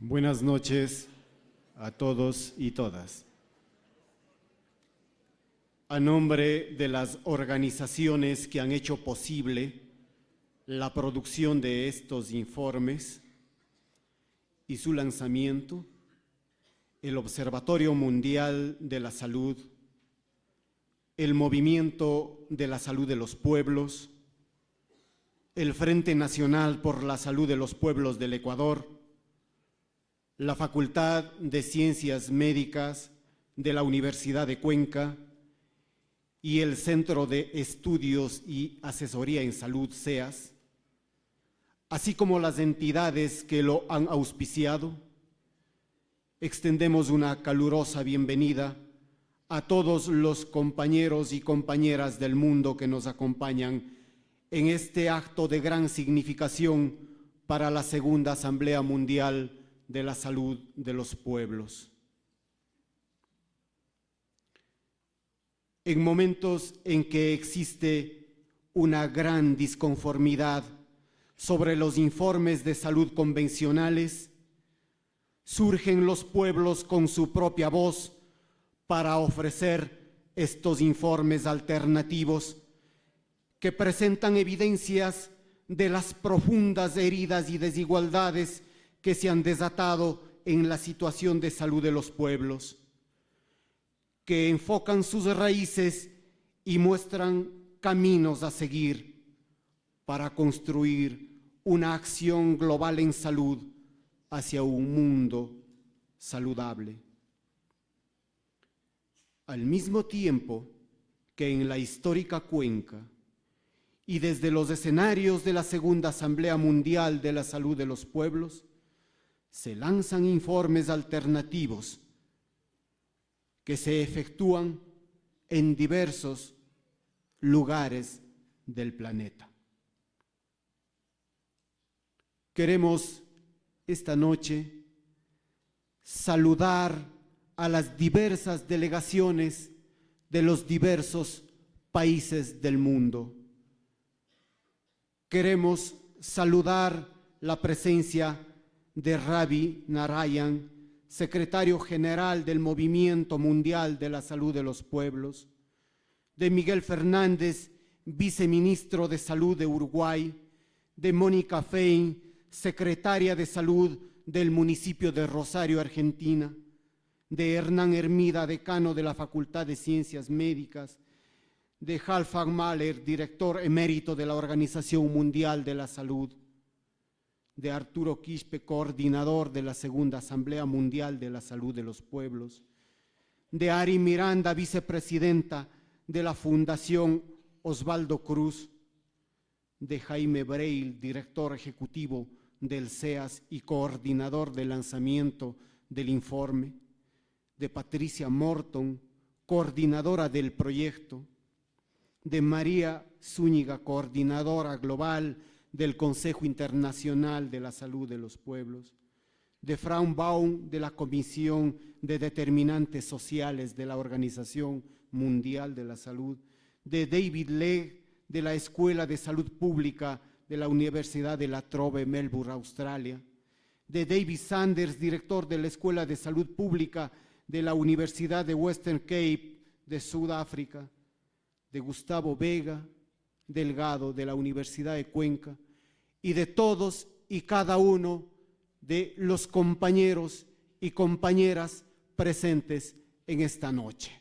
Buenas noches a todos y todas. A nombre de las organizaciones que han hecho posible la producción de estos informes y su lanzamiento, el Observatorio Mundial de la Salud, el Movimiento de la Salud de los Pueblos, el Frente Nacional por la Salud de los Pueblos del Ecuador, la Facultad de Ciencias Médicas de la Universidad de Cuenca y el Centro de Estudios y Asesoría en Salud, CEAS, así como las entidades que lo han auspiciado, extendemos una calurosa bienvenida a todos los compañeros y compañeras del mundo que nos acompañan en este acto de gran significación para la Segunda Asamblea Mundial de la Salud de los Pueblos. En momentos en que existe una gran disconformidad sobre los informes de salud convencionales, surgen los pueblos con su propia voz para ofrecer estos informes alternativos que presentan evidencias de las profundas heridas y desigualdades que se han desatado en la situación de salud de los pueblos, que enfocan sus raíces y muestran caminos a seguir para construir una acción global en salud hacia un mundo saludable. Al mismo tiempo que en la histórica Cuenca y desde los escenarios de la Segunda Asamblea Mundial de la Salud de los Pueblos, se lanzan informes alternativos que se efectúan en diversos lugares del planeta. Queremos esta noche saludar a las diversas delegaciones de los diversos países del mundo. Queremos saludar la presencia de Ravi Narayan, secretario general del Movimiento Mundial de la Salud de los Pueblos, de Miguel Fernández, viceministro de Salud de Uruguay, de Mónica Fein, secretaria de Salud del municipio de Rosario, Argentina, de Hernán Hermida, decano de la Facultad de Ciencias Médicas, de Halfan Mahler, director emérito de la Organización Mundial de la Salud, de Arturo Quispe, coordinador de la Segunda Asamblea Mundial de la Salud de los Pueblos, de Ari Miranda, vicepresidenta de la Fundación Osvaldo Cruz, de Jaime Breil, director ejecutivo del CEAS y coordinador del lanzamiento del informe, de Patricia Morton, coordinadora del proyecto, de María Zúñiga, coordinadora global del Consejo Internacional de la Salud de los Pueblos, de Fraun Baum, de la Comisión de Determinantes Sociales de la Organización Mundial de la Salud, de David Legg, de la Escuela de Salud Pública de la Universidad de La Trobe, Melbourne, Australia, de David Sanders, director de la Escuela de Salud Pública de la Universidad de Western Cape de Sudáfrica, de Gustavo Vega Delgado de la Universidad de Cuenca y de todos y cada uno de los compañeros y compañeras presentes en esta noche.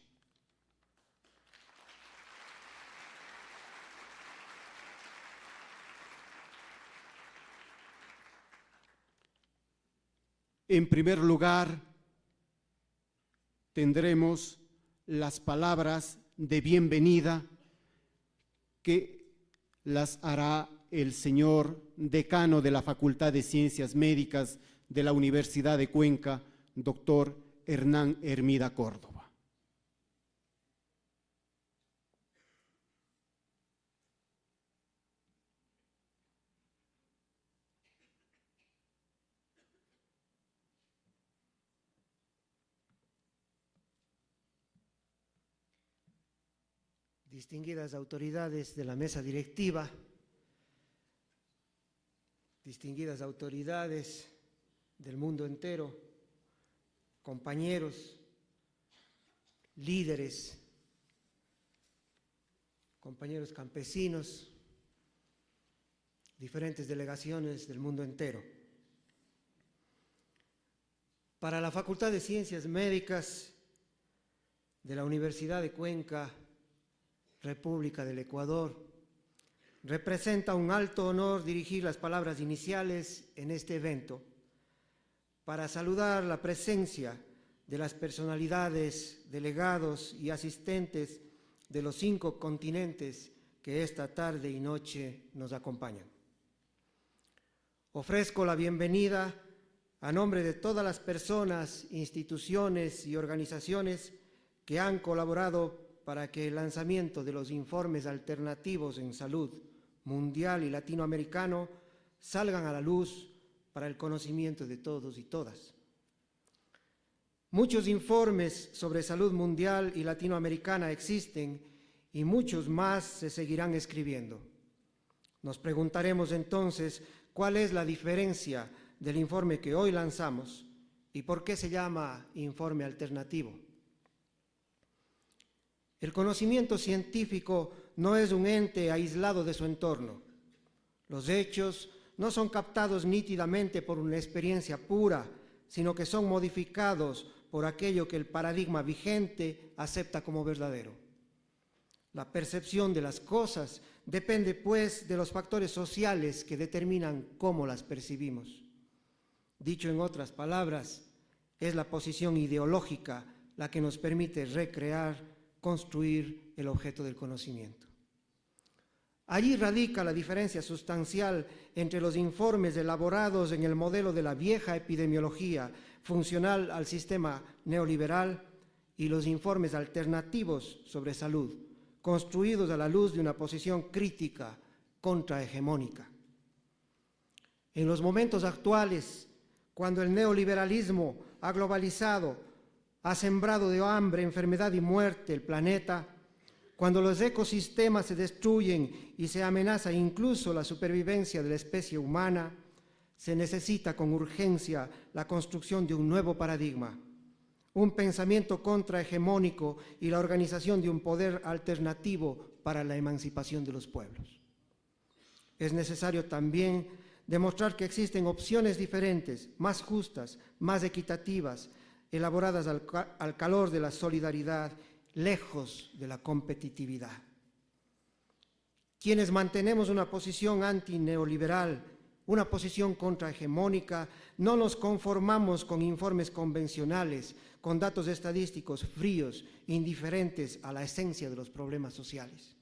En primer lugar, tendremos las palabras de bienvenida que las hará el señor decano de la Facultad de Ciencias Médicas de la Universidad de Cuenca, doctor Hernán Hermida Córdoba. Distinguidas autoridades de la mesa directiva, distinguidas autoridades del mundo entero, compañeros, líderes, compañeros campesinos, diferentes delegaciones del mundo entero. Para la Facultad de Ciencias Médicas de la Universidad de Cuenca, República del Ecuador, representa un alto honor dirigir las palabras iniciales en este evento para saludar la presencia de las personalidades, delegados y asistentes de los 5 continentes que esta tarde y noche nos acompañan. Ofrezco la bienvenida a nombre de todas las personas, instituciones y organizaciones que han colaborado para que el lanzamiento de los informes alternativos en salud mundial y latinoamericano salgan a la luz para el conocimiento de todos y todas. Muchos informes sobre salud mundial y latinoamericana existen y muchos más se seguirán escribiendo. Nos preguntaremos entonces cuál es la diferencia del informe que hoy lanzamos y por qué se llama informe alternativo. El conocimiento científico no es un ente aislado de su entorno. Los hechos no son captados nítidamente por una experiencia pura, sino que son modificados por aquello que el paradigma vigente acepta como verdadero. La percepción de las cosas depende, pues, de los factores sociales que determinan cómo las percibimos. Dicho en otras palabras, es la posición ideológica la que nos permite recrear, construir el objeto del conocimiento. Allí radica la diferencia sustancial entre los informes elaborados en el modelo de la vieja epidemiología funcional al sistema neoliberal y los informes alternativos sobre salud, construidos a la luz de una posición crítica contrahegemónica. En los momentos actuales, cuando el neoliberalismo ha globalizado, ha sembrado de hambre, enfermedad y muerte el planeta, cuando los ecosistemas se destruyen y se amenaza incluso la supervivencia de la especie humana, se necesita con urgencia la construcción de un nuevo paradigma, un pensamiento contrahegemónico y la organización de un poder alternativo para la emancipación de los pueblos. Es necesario también demostrar que existen opciones diferentes, más justas, más equitativas, elaboradas al calor de la solidaridad, lejos de la competitividad. Quienes mantenemos una posición antineoliberal, una posición contrahegemónica, no nos conformamos con informes convencionales, con datos estadísticos fríos, indiferentes a la esencia de los problemas sociales.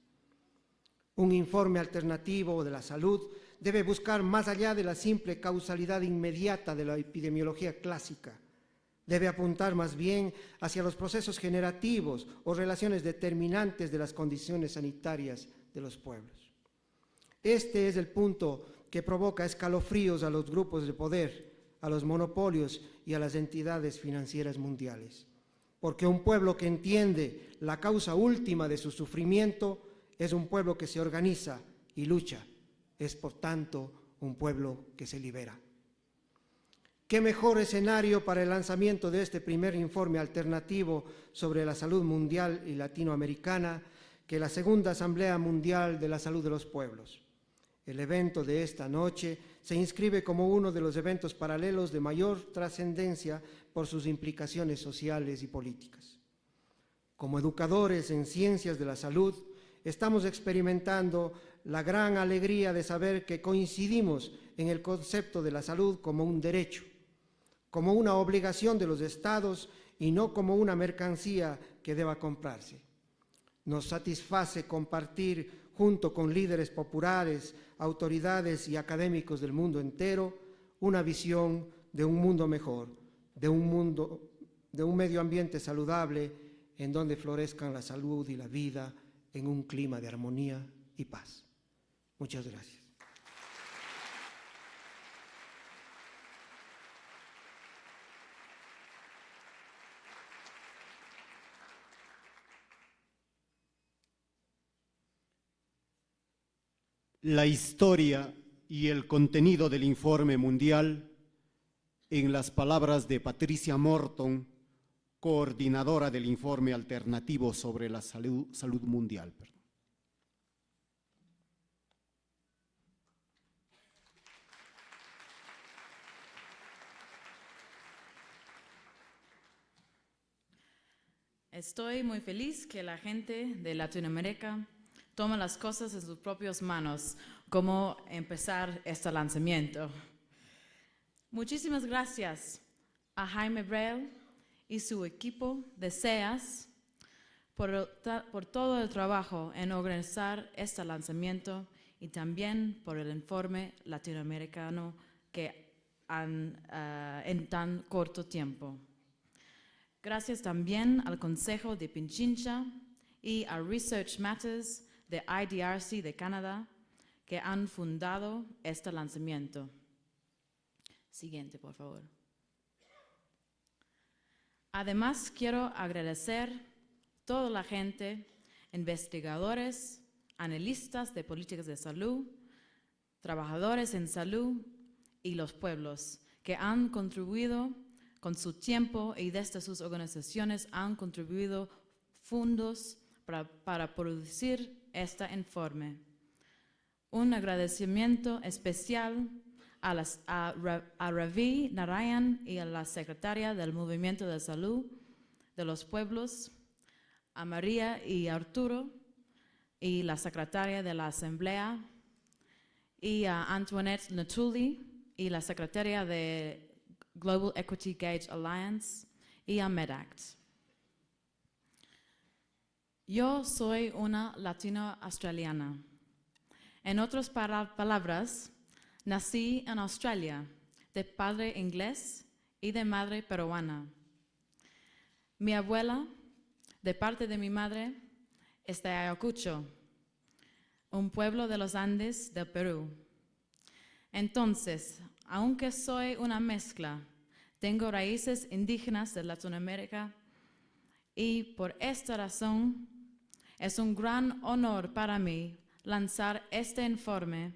Un informe alternativo de la salud debe buscar más allá de la simple causalidad inmediata de la epidemiología clásica. Debe apuntar más bien hacia los procesos generativos o relaciones determinantes de las condiciones sanitarias de los pueblos. Este es el punto que provoca escalofríos a los grupos de poder, a los monopolios y a las entidades financieras mundiales. Porque un pueblo que entiende la causa última de su sufrimiento es un pueblo que se organiza y lucha. Es, por tanto, un pueblo que se libera. ¿Qué mejor escenario para el lanzamiento de este primer informe alternativo sobre la salud mundial y latinoamericana que la Segunda Asamblea Mundial de la Salud de los Pueblos? El evento de esta noche se inscribe como uno de los eventos paralelos de mayor trascendencia por sus implicaciones sociales y políticas. Como educadores en ciencias de la salud, estamos experimentando la gran alegría de saber que coincidimos en el concepto de la salud como un derecho, como una obligación de los estados y no como una mercancía que deba comprarse. Nos satisface compartir junto con líderes populares, autoridades y académicos del mundo entero una visión de un mundo mejor, de un medio ambiente saludable en donde florezcan la salud y la vida en un clima de armonía y paz. Muchas gracias. La historia y el contenido del informe mundial en las palabras de Patricia Morton, coordinadora del informe alternativo sobre la salud mundial. Estoy muy feliz que la gente de Latinoamérica tome las cosas en sus propias manos, como empezar este lanzamiento. Muchísimas gracias a Jaime Brel y su equipo de SEAS por todo el trabajo en organizar este lanzamiento y también por el informe latinoamericano que han en tan corto tiempo. Gracias también al Consejo de Pichincha y a Research Matters de IDRC de Canadá que han fundado este lanzamiento. Siguiente, por favor. Además, quiero agradecer a toda la gente, investigadores, analistas de políticas de salud, trabajadores en salud y los pueblos que han contribuido con su tiempo y desde sus organizaciones han contribuido fondos para producir este informe. Un agradecimiento especial a Ravi Narayan y a la secretaria del Movimiento de Salud de los Pueblos, a María y Arturo y la secretaria de la Asamblea, y a Antoinette Natuli y la secretaria de Global Equity Gauge Alliance y a MedAct. Yo soy una latino-australiana. En otras palabras, nací en Australia, de padre inglés y de madre peruana. Mi abuela, de parte de mi madre, es de Ayacucho, un pueblo de los Andes del Perú. Entonces, aunque soy una mezcla, tengo raíces indígenas de Latinoamérica y por esta razón es un gran honor para mí lanzar este informe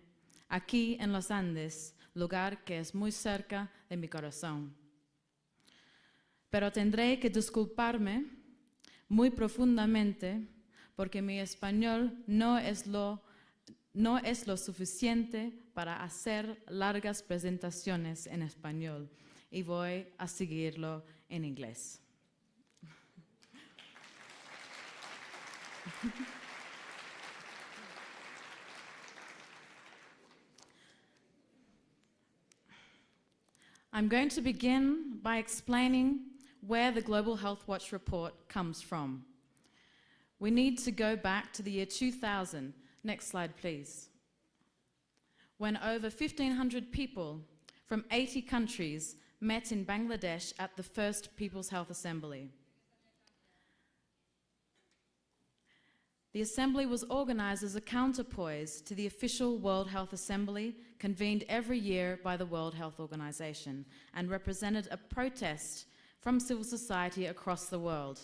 aquí en los Andes, lugar que es muy cerca de mi corazón. Pero tendré que disculparme muy profundamente porque mi español no es lo suficiente para hacer largas presentaciones en español y voy a seguirlo en inglés. I'm going to begin by explaining where the Global Health Watch report comes from. We need to go back to the year 2000. Next slide, please. When over 1,500 people from 80 countries met in Bangladesh at the first People's Health Assembly. The assembly was organized as a counterpoise to the official World Health Assembly convened every year by the World Health Organization and represented a protest from civil society across the world,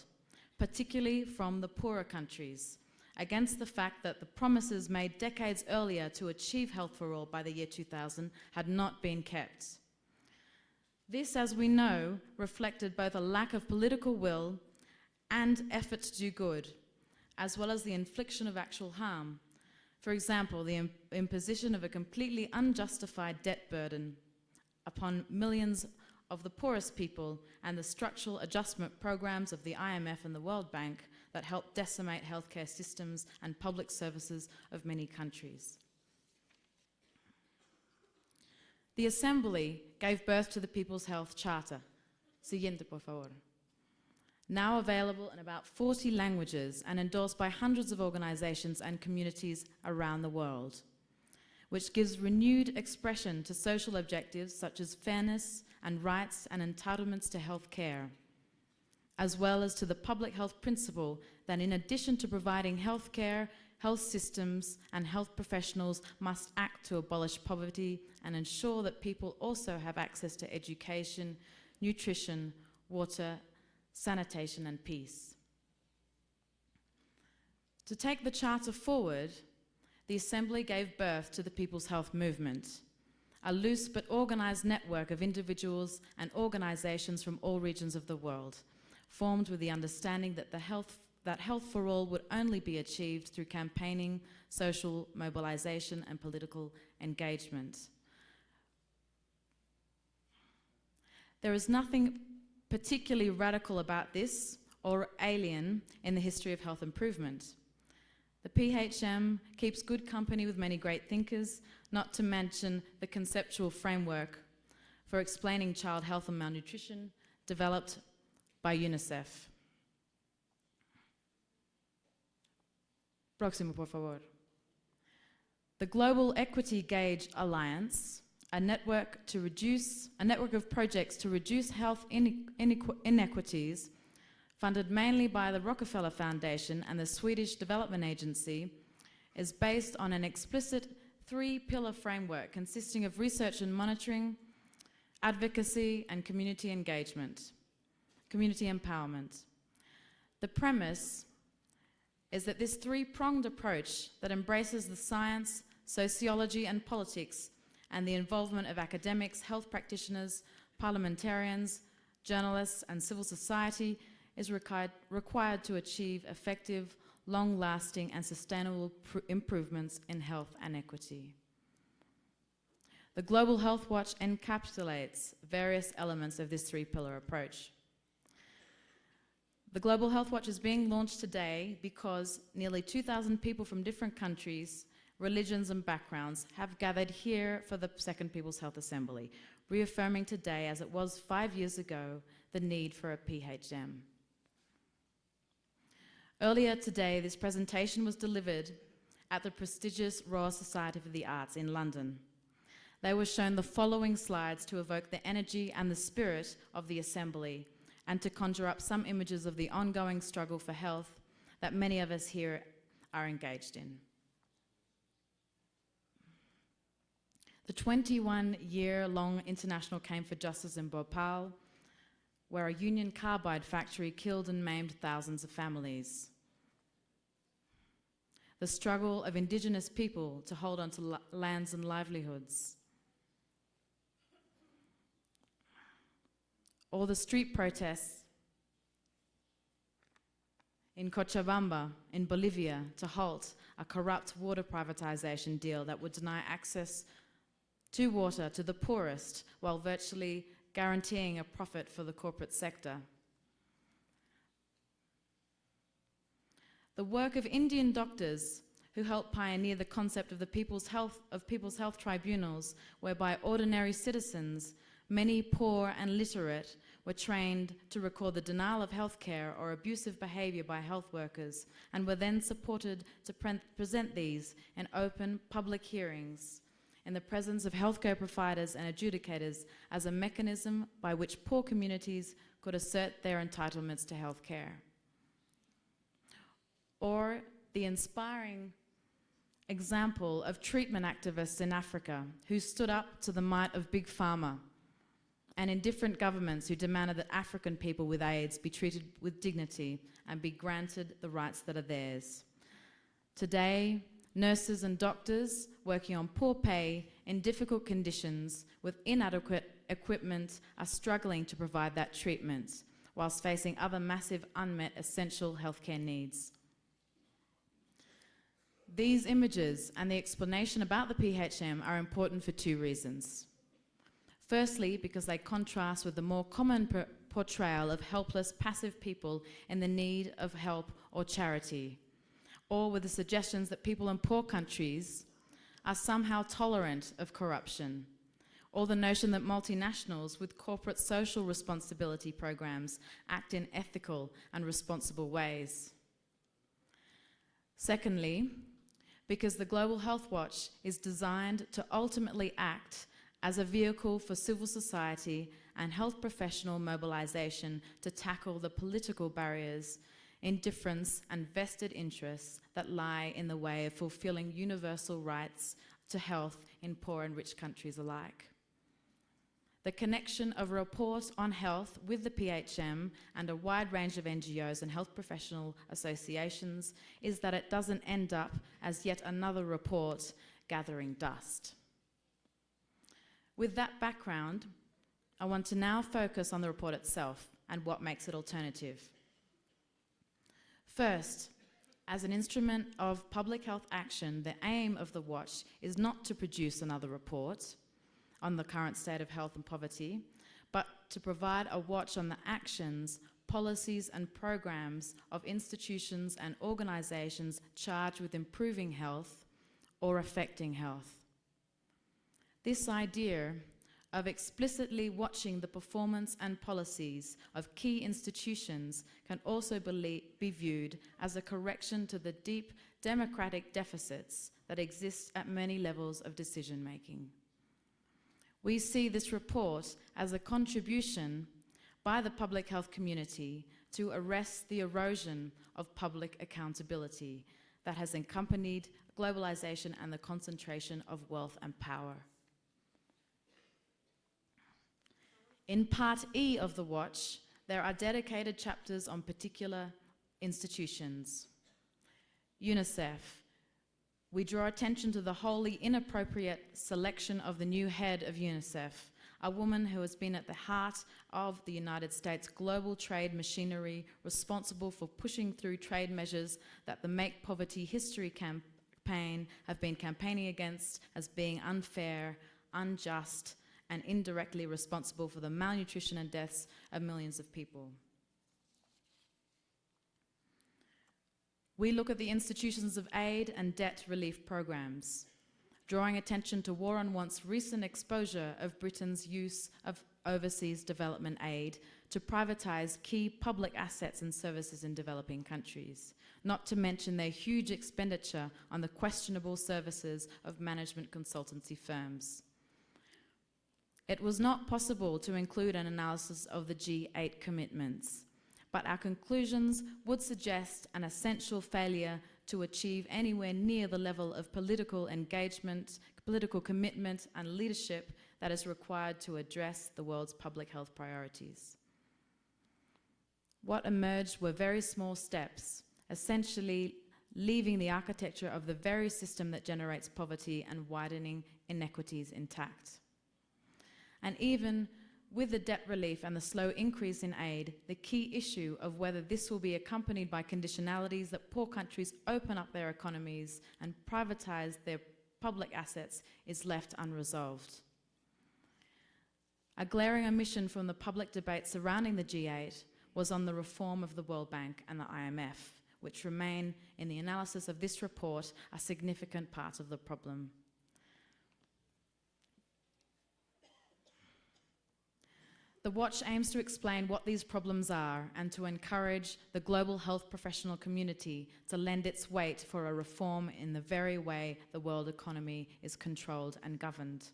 particularly from the poorer countries, against the fact that the promises made decades earlier to achieve health for all by the year 2000 had not been kept. This, as we know, reflected both a lack of political will and effort to do good, as well as the infliction of actual harm. For example, the imposition of a completely unjustified debt burden upon millions of the poorest people and the structural adjustment programs of the IMF and the World Bank that helped decimate healthcare systems and public services of many countries. The Assembly gave birth to the People's Health Charter. Siguiente, por favor. Now available in about 40 languages and endorsed by hundreds of organizations and communities around the world, which gives renewed expression to social objectives such as fairness and rights and entitlements to health care, as well as to the public health principle that in addition to providing health care, health systems and health professionals must act to abolish poverty and ensure that people also have access to education, nutrition, water, sanitation and peace. To take the Charter forward, the Assembly gave birth to the People's Health Movement, a loose but organized network of individuals and organizations from all regions of the world, formed with the understanding that health for all would only be achieved through campaigning, social mobilization, and political engagement. There is nothing particularly radical about this or alien in the history of health improvement. The PHM keeps good company with many great thinkers, not to mention the conceptual framework for explaining child health and malnutrition developed by UNICEF. Próximo, por favor. The Global Equity Gauge Alliance, a network of projects to reduce health inequities, funded mainly by the Rockefeller Foundation and the Swedish Development Agency, is based on an explicit three-pillar framework consisting of research and monitoring, advocacy, and community engagement, community empowerment. The premise is that this three-pronged approach that embraces the science, sociology, and politics, and the involvement of academics, health practitioners, parliamentarians, journalists, and civil society is required to achieve effective, long-lasting, and sustainable improvements in health and equity. The Global Health Watch encapsulates various elements of this three-pillar approach. The Global Health Watch is being launched today because nearly 2,000 people from different countries, religions, and backgrounds have gathered here for the Second People's Health Assembly, reaffirming today, as it was 5 years ago, the need for a PHM. Earlier today, this presentation was delivered at the prestigious Royal Society for the Arts in London. They were shown the following slides to evoke the energy and the spirit of the Assembly and to conjure up some images of the ongoing struggle for health that many of us here are engaged in. The 21-year-long international campaign for justice in Bhopal, where a Union Carbide factory killed and maimed thousands of families. The struggle of Indigenous people to hold on to lands and livelihoods. Or the street protests in Cochabamba, in Bolivia, to halt a corrupt water privatization deal that would deny access to water to the poorest while virtually guaranteeing a profit for the corporate sector. The work of Indian doctors who helped pioneer the concept of the people's health tribunals, whereby ordinary citizens, many poor and literate, were trained to record the denial of healthcare or abusive behavior by health workers, and were then supported to present these in open public hearings in the presence of healthcare providers and adjudicators as a mechanism by which poor communities could assert their entitlements to healthcare. Or the inspiring example of treatment activists in Africa who stood up to the might of Big Pharma, and in different governments who demanded that African people with AIDS be treated with dignity and be granted the rights that are theirs. Today, nurses and doctors working on poor pay in difficult conditions with inadequate equipment are struggling to provide that treatment, whilst facing other massive unmet essential healthcare needs. These images and the explanation about the PHM are important for two reasons. Firstly, because they contrast with the more common portrayal of helpless, passive people in the need of help or charity, or with the suggestions that people in poor countries are somehow tolerant of corruption, or the notion that multinationals with corporate social responsibility programs act in ethical and responsible ways. Secondly, because the Global Health Watch is designed to ultimately act as a vehicle for civil society and health professional mobilization to tackle the political barriers, indifference, and vested interests that lie in the way of fulfilling universal rights to health in poor and rich countries alike. The connection of a report on health with the PHM and a wide range of NGOs and health professional associations is that it doesn't end up as yet another report gathering dust. With that background, I want to now focus on the report itself and what makes it alternative. First, as an instrument of public health action, the aim of the Watch is not to produce another report on the current state of health and poverty, but to provide a watch on the actions, policies and programs of institutions and organizations charged with improving health or affecting health. This idea of explicitly watching the performance and policies of key institutions can also be viewed as a correction to the deep democratic deficits that exist at many levels of decision-making. We see this report as a contribution by the public health community to arrest the erosion of public accountability that has accompanied globalization and the concentration of wealth and power. In Part E of the Watch, there are dedicated chapters on particular institutions. UNICEF. We draw attention to the wholly inappropriate selection of the new head of UNICEF, a woman who has been at the heart of the United States global trade machinery, responsible for pushing through trade measures that the Make Poverty History campaign have been campaigning against as being unfair, unjust, and indirectly responsible for the malnutrition and deaths of millions of people. We look at the institutions of aid and debt relief programs, drawing attention to War on Want's recent exposure of Britain's use of overseas development aid to privatize key public assets and services in developing countries, not to mention their huge expenditure on the questionable services of management consultancy firms. It was not possible to include an analysis of the G8 commitments, but our conclusions would suggest an essential failure to achieve anywhere near the level of political engagement, political commitment, and leadership that is required to address the world's public health priorities. What emerged were very small steps, essentially leaving the architecture of the very system that generates poverty and widening inequities intact. And even with the debt relief and the slow increase in aid, the key issue of whether this will be accompanied by conditionalities that poor countries open up their economies and privatize their public assets is left unresolved. A glaring omission from the public debate surrounding the G8 was on the reform of the World Bank and the IMF, which remain, in the analysis of this report, a significant part of the problem. The Watch aims to explain what these problems are and to encourage the global health professional community to lend its weight for a reform in the very way the world economy is controlled and governed.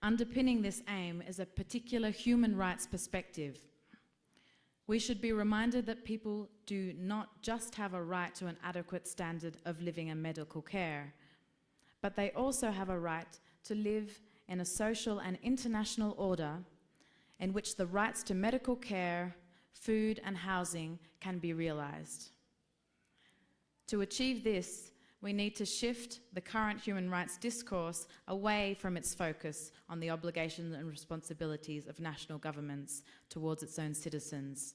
Underpinning this aim is a particular human rights perspective. We should be reminded that people do not just have a right to an adequate standard of living and medical care, but they also have a right to live in a social and international order in which the rights to medical care, food, and housing can be realized. To achieve this, we need to shift the current human rights discourse away from its focus on the obligations and responsibilities of national governments towards its own citizens,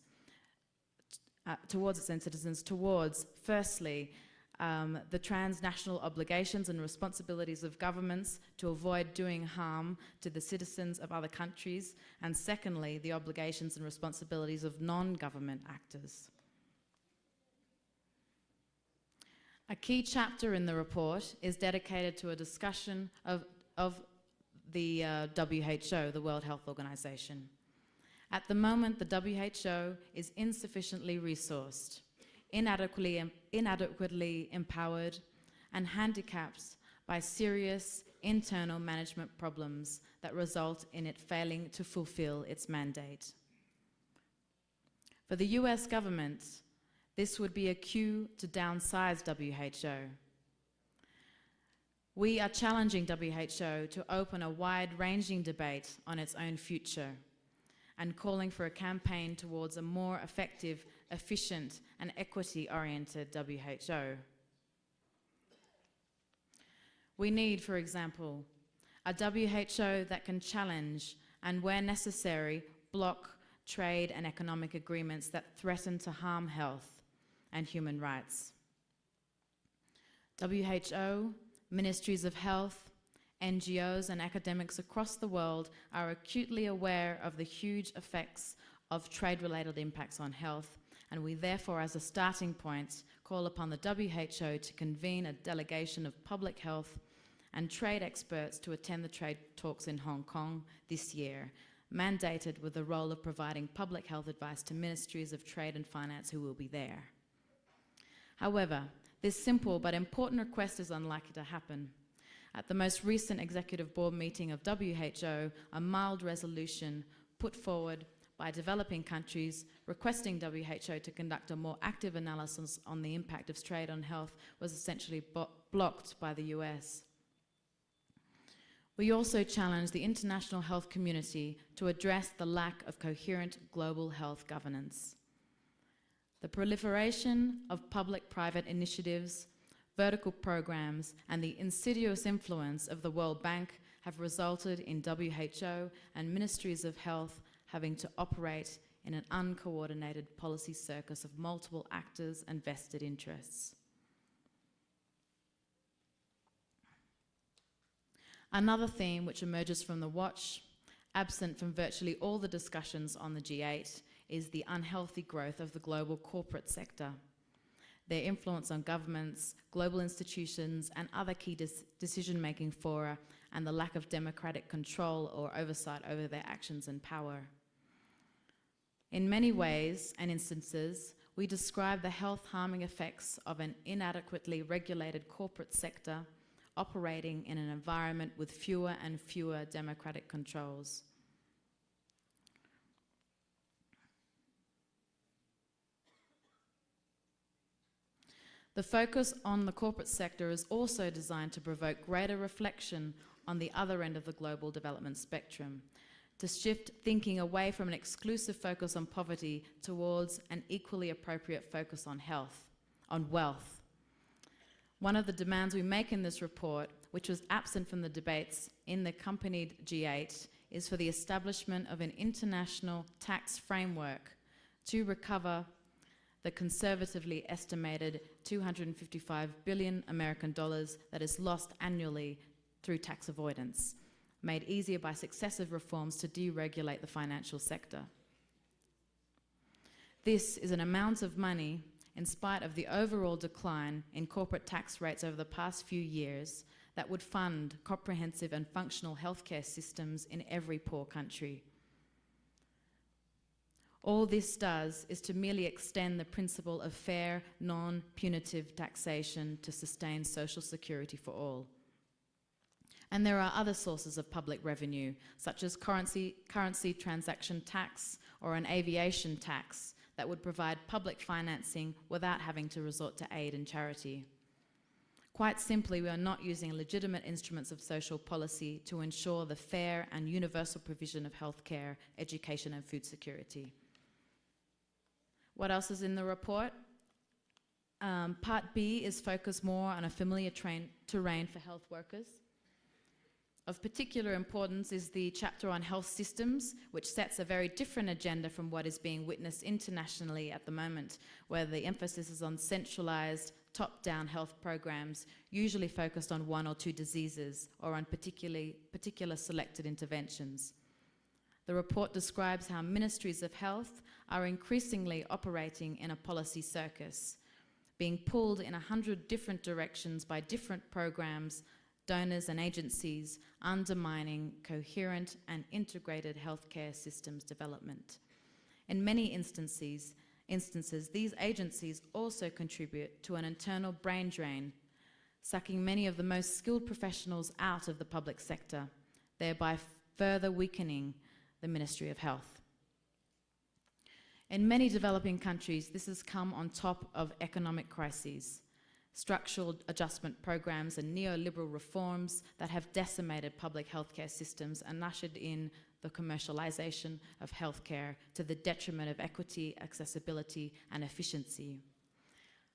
towards, firstly, the transnational obligations and responsibilities of governments to avoid doing harm to the citizens of other countries, and secondly, the obligations and responsibilities of non-government actors. A key chapter in the report is dedicated to a discussion of the WHO, the World Health Organization. At the moment, the WHO is insufficiently resourced, inadequately empowered, and handicapped by serious internal management problems that result in it failing to fulfill its mandate. For the US government, this would be a cue to downsize WHO. We are challenging WHO to open a wide-ranging debate on its own future and calling for a campaign towards a more effective, efficient, and equity-oriented WHO. We need, for example, a WHO that can challenge and, where necessary, block trade and economic agreements that threaten to harm health and human rights. WHO, ministries of health, NGOs and academics across the world are acutely aware of the huge effects of trade-related impacts on health, and we therefore, as a starting point, call upon the WHO to convene a delegation of public health and trade experts to attend the trade talks in Hong Kong this year, mandated with the role of providing public health advice to ministries of trade and finance who will be there. However, this simple but important request is unlikely to happen. At the most recent executive board meeting of WHO, a mild resolution put forward by developing countries requesting WHO to conduct a more active analysis on the impact of trade on health was essentially blocked by the US. We also challenge the international health community to address the lack of coherent global health governance. The proliferation of public-private initiatives, vertical programs, and the insidious influence of the World Bank have resulted in WHO and ministries of health having to operate in an uncoordinated policy circus of multiple actors and vested interests. Another theme which emerges from the Watch, absent from virtually all the discussions on the G8, is the unhealthy growth of the global corporate sector, their influence on governments, global institutions, and other key decision-making fora, and the lack of democratic control or oversight over their actions and power. In many ways and instances, we describe the health-harming effects of an inadequately regulated corporate sector operating in an environment with fewer and fewer democratic controls. The focus on the corporate sector is also designed to provoke greater reflection on the other end of the global development spectrum, to shift thinking away from an exclusive focus on poverty towards an equally appropriate focus on health, on wealth. One of the demands we make in this report, which was absent from the debates in the accompanied G8, is for the establishment of an international tax framework to recover the conservatively estimated 255 billion American dollars that is lost annually through tax avoidance, made easier by successive reforms to deregulate the financial sector. This is an amount of money, in spite of the overall decline in corporate tax rates over the past few years, that would fund comprehensive and functional healthcare systems in every poor country. All this does is to merely extend the principle of fair, non-punitive taxation to sustain social security for all. And there are other sources of public revenue, such as currency transaction tax or an aviation tax that would provide public financing without having to resort to aid and charity. Quite simply, we are not using legitimate instruments of social policy to ensure the fair and universal provision of healthcare, education, and food security. What else is in the report? Part B is focused more on a familiar terrain for health workers. Of particular importance is the chapter on health systems, which sets a very different agenda from what is being witnessed internationally at the moment, where the emphasis is on centralized, top-down health programs, usually focused on one or two diseases or on particular selected interventions. The report describes how ministries of health are increasingly operating in a policy circus, being pulled in 100 different directions by different programs, donors and agencies, undermining coherent and integrated healthcare systems development. In many instances, these agencies also contribute to an internal brain drain, sucking many of the most skilled professionals out of the public sector, thereby further weakening the Ministry of Health. In many developing countries, this has come on top of economic crises, structural adjustment programs and neoliberal reforms that have decimated public healthcare systems and ushered in the commercialization of healthcare to the detriment of equity, accessibility, and efficiency.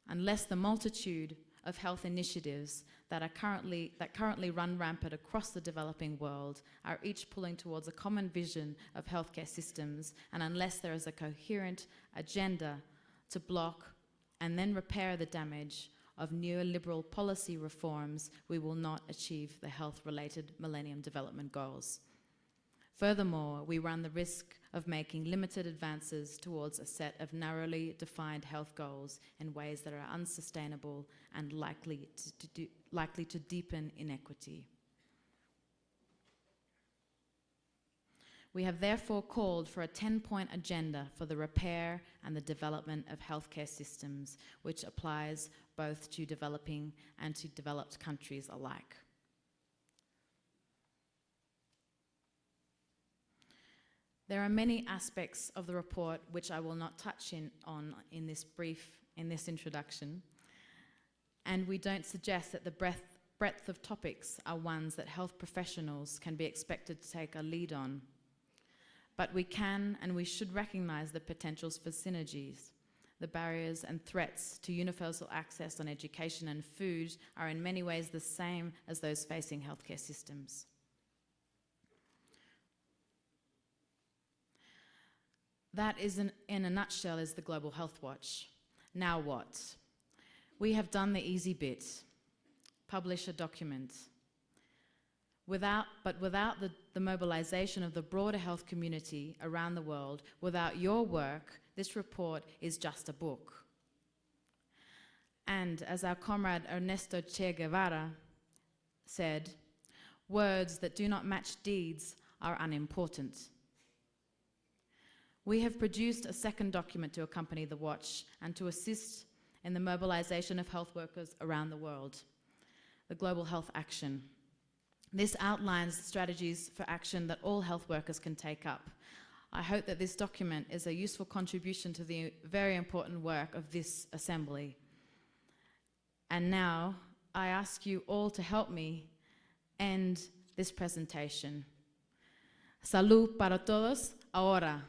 Unless the multitude of health initiatives that currently run rampant across the developing world are each pulling towards a common vision of healthcare systems, and unless there is a coherent agenda to block and then repair the damage of neoliberal policy reforms, we will not achieve the health-related Millennium Development Goals. Furthermore, we run the risk of making limited advances towards a set of narrowly defined health goals in ways that are unsustainable and likely to deepen inequity. We have therefore called for a 10-point agenda for the repair and the development of healthcare systems, which applies both to developing and to developed countries alike. There are many aspects of the report which I will not touch on in this introduction, and we don't suggest that the breadth of topics are ones that health professionals can be expected to take a lead on. But we can and we should recognize the potentials for synergies. The barriers and threats to universal access on education and food are in many ways the same as those facing healthcare systems. That is, in a nutshell, is the Global Health Watch. Now what? We have done the easy bit, publish a document. Without the mobilization of the broader health community around the world, without your work, this report is just a book. And as our comrade Ernesto Che Guevara said, words that do not match deeds are unimportant. We have produced a second document to accompany the watch and to assist in the mobilization of health workers around the world, the Global Health Action. This outlines strategies for action that all health workers can take up. I hope that this document is a useful contribution to the very important work of this assembly. And now, I ask you all to help me end this presentation. Salud para todos, ahora.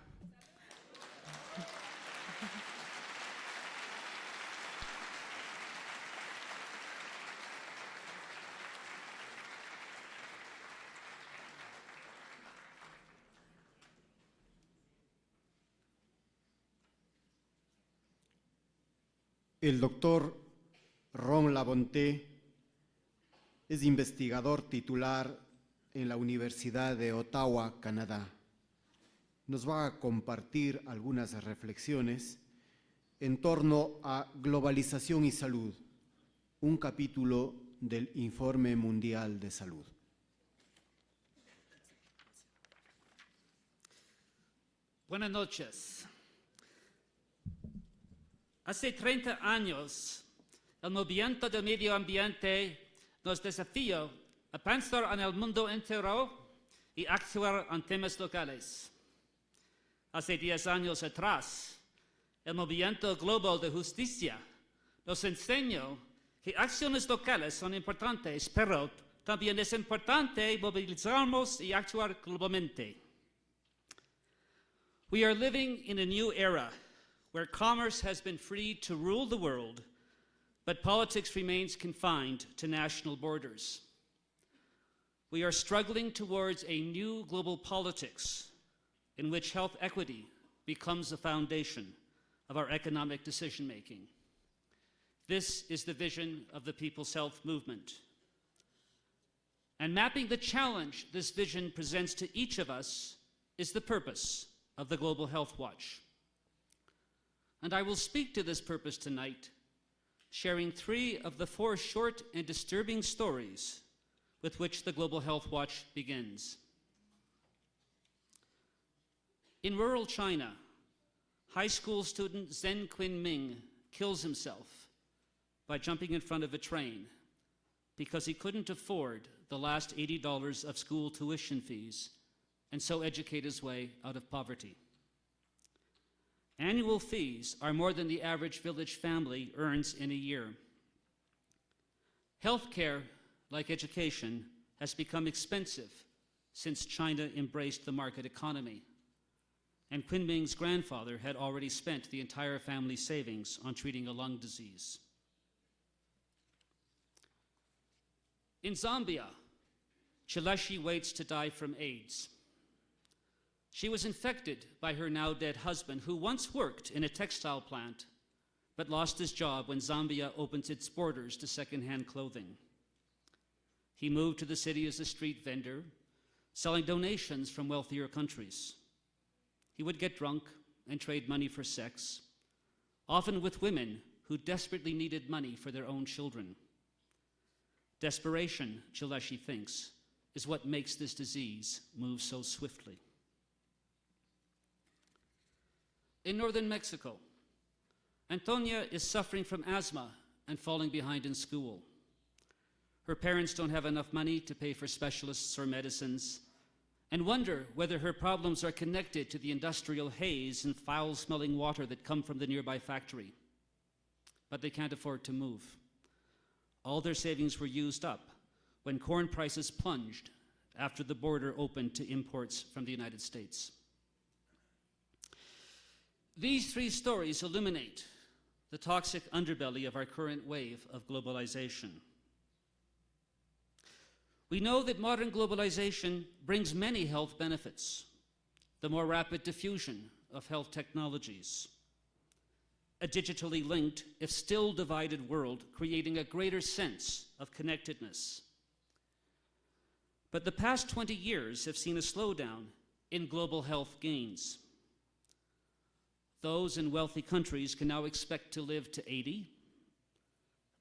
El doctor Ron Labonté es investigador titular en la Universidad de Ottawa, Canadá. Nos va a compartir algunas reflexiones en torno a globalización y salud, un capítulo del Informe Mundial de Salud. Buenas noches. Hace 30 años, el movimiento del medio ambiente nos desafió a pensar en el mundo entero y actuar en temas locales. Hace 10 años atrás, el movimiento global de justicia nos enseñó que acciones locales son importantes, pero también es importante movilizarnos y actuar globalmente. We are living in a new era where commerce has been freed to rule the world, but politics remains confined to national borders. We are struggling towards a new global politics in which health equity becomes the foundation of our economic decision-making. This is the vision of the People's Health Movement. And mapping the challenge this vision presents to each of us is the purpose of the Global Health Watch. And I will speak to this purpose tonight, sharing 3 of the 4 short and disturbing stories with which the Global Health Watch begins. In rural China, high school student Zhen Qinming kills himself by jumping in front of a train because he couldn't afford the last $80 of school tuition fees and so educate his way out of poverty. Annual fees are more than the average village family earns in a year. Healthcare, like education, has become expensive since China embraced the market economy. And Qinming's grandfather had already spent the entire family's savings on treating a lung disease. In Zambia, Chileshi waits to die from AIDS. She was infected by her now dead husband, who once worked in a textile plant, but lost his job when Zambia opened its borders to secondhand clothing. He moved to the city as a street vendor, selling donations from wealthier countries. He would get drunk and trade money for sex, often with women who desperately needed money for their own children. Desperation, Chileshi thinks, is what makes this disease move so swiftly. In northern Mexico, Antonia is suffering from asthma and falling behind in school. Her parents don't have enough money to pay for specialists or medicines, and wonder whether her problems are connected to the industrial haze and foul-smelling water that come from the nearby factory. But they can't afford to move. All their savings were used up when corn prices plunged after the border opened to imports from the United States. These three stories illuminate the toxic underbelly of our current wave of globalization. We know that modern globalization brings many health benefits: the more rapid diffusion of health technologies, a digitally linked, if still divided world, creating a greater sense of connectedness. But the past 20 years have seen a slowdown in global health gains. Those in wealthy countries can now expect to live to 80.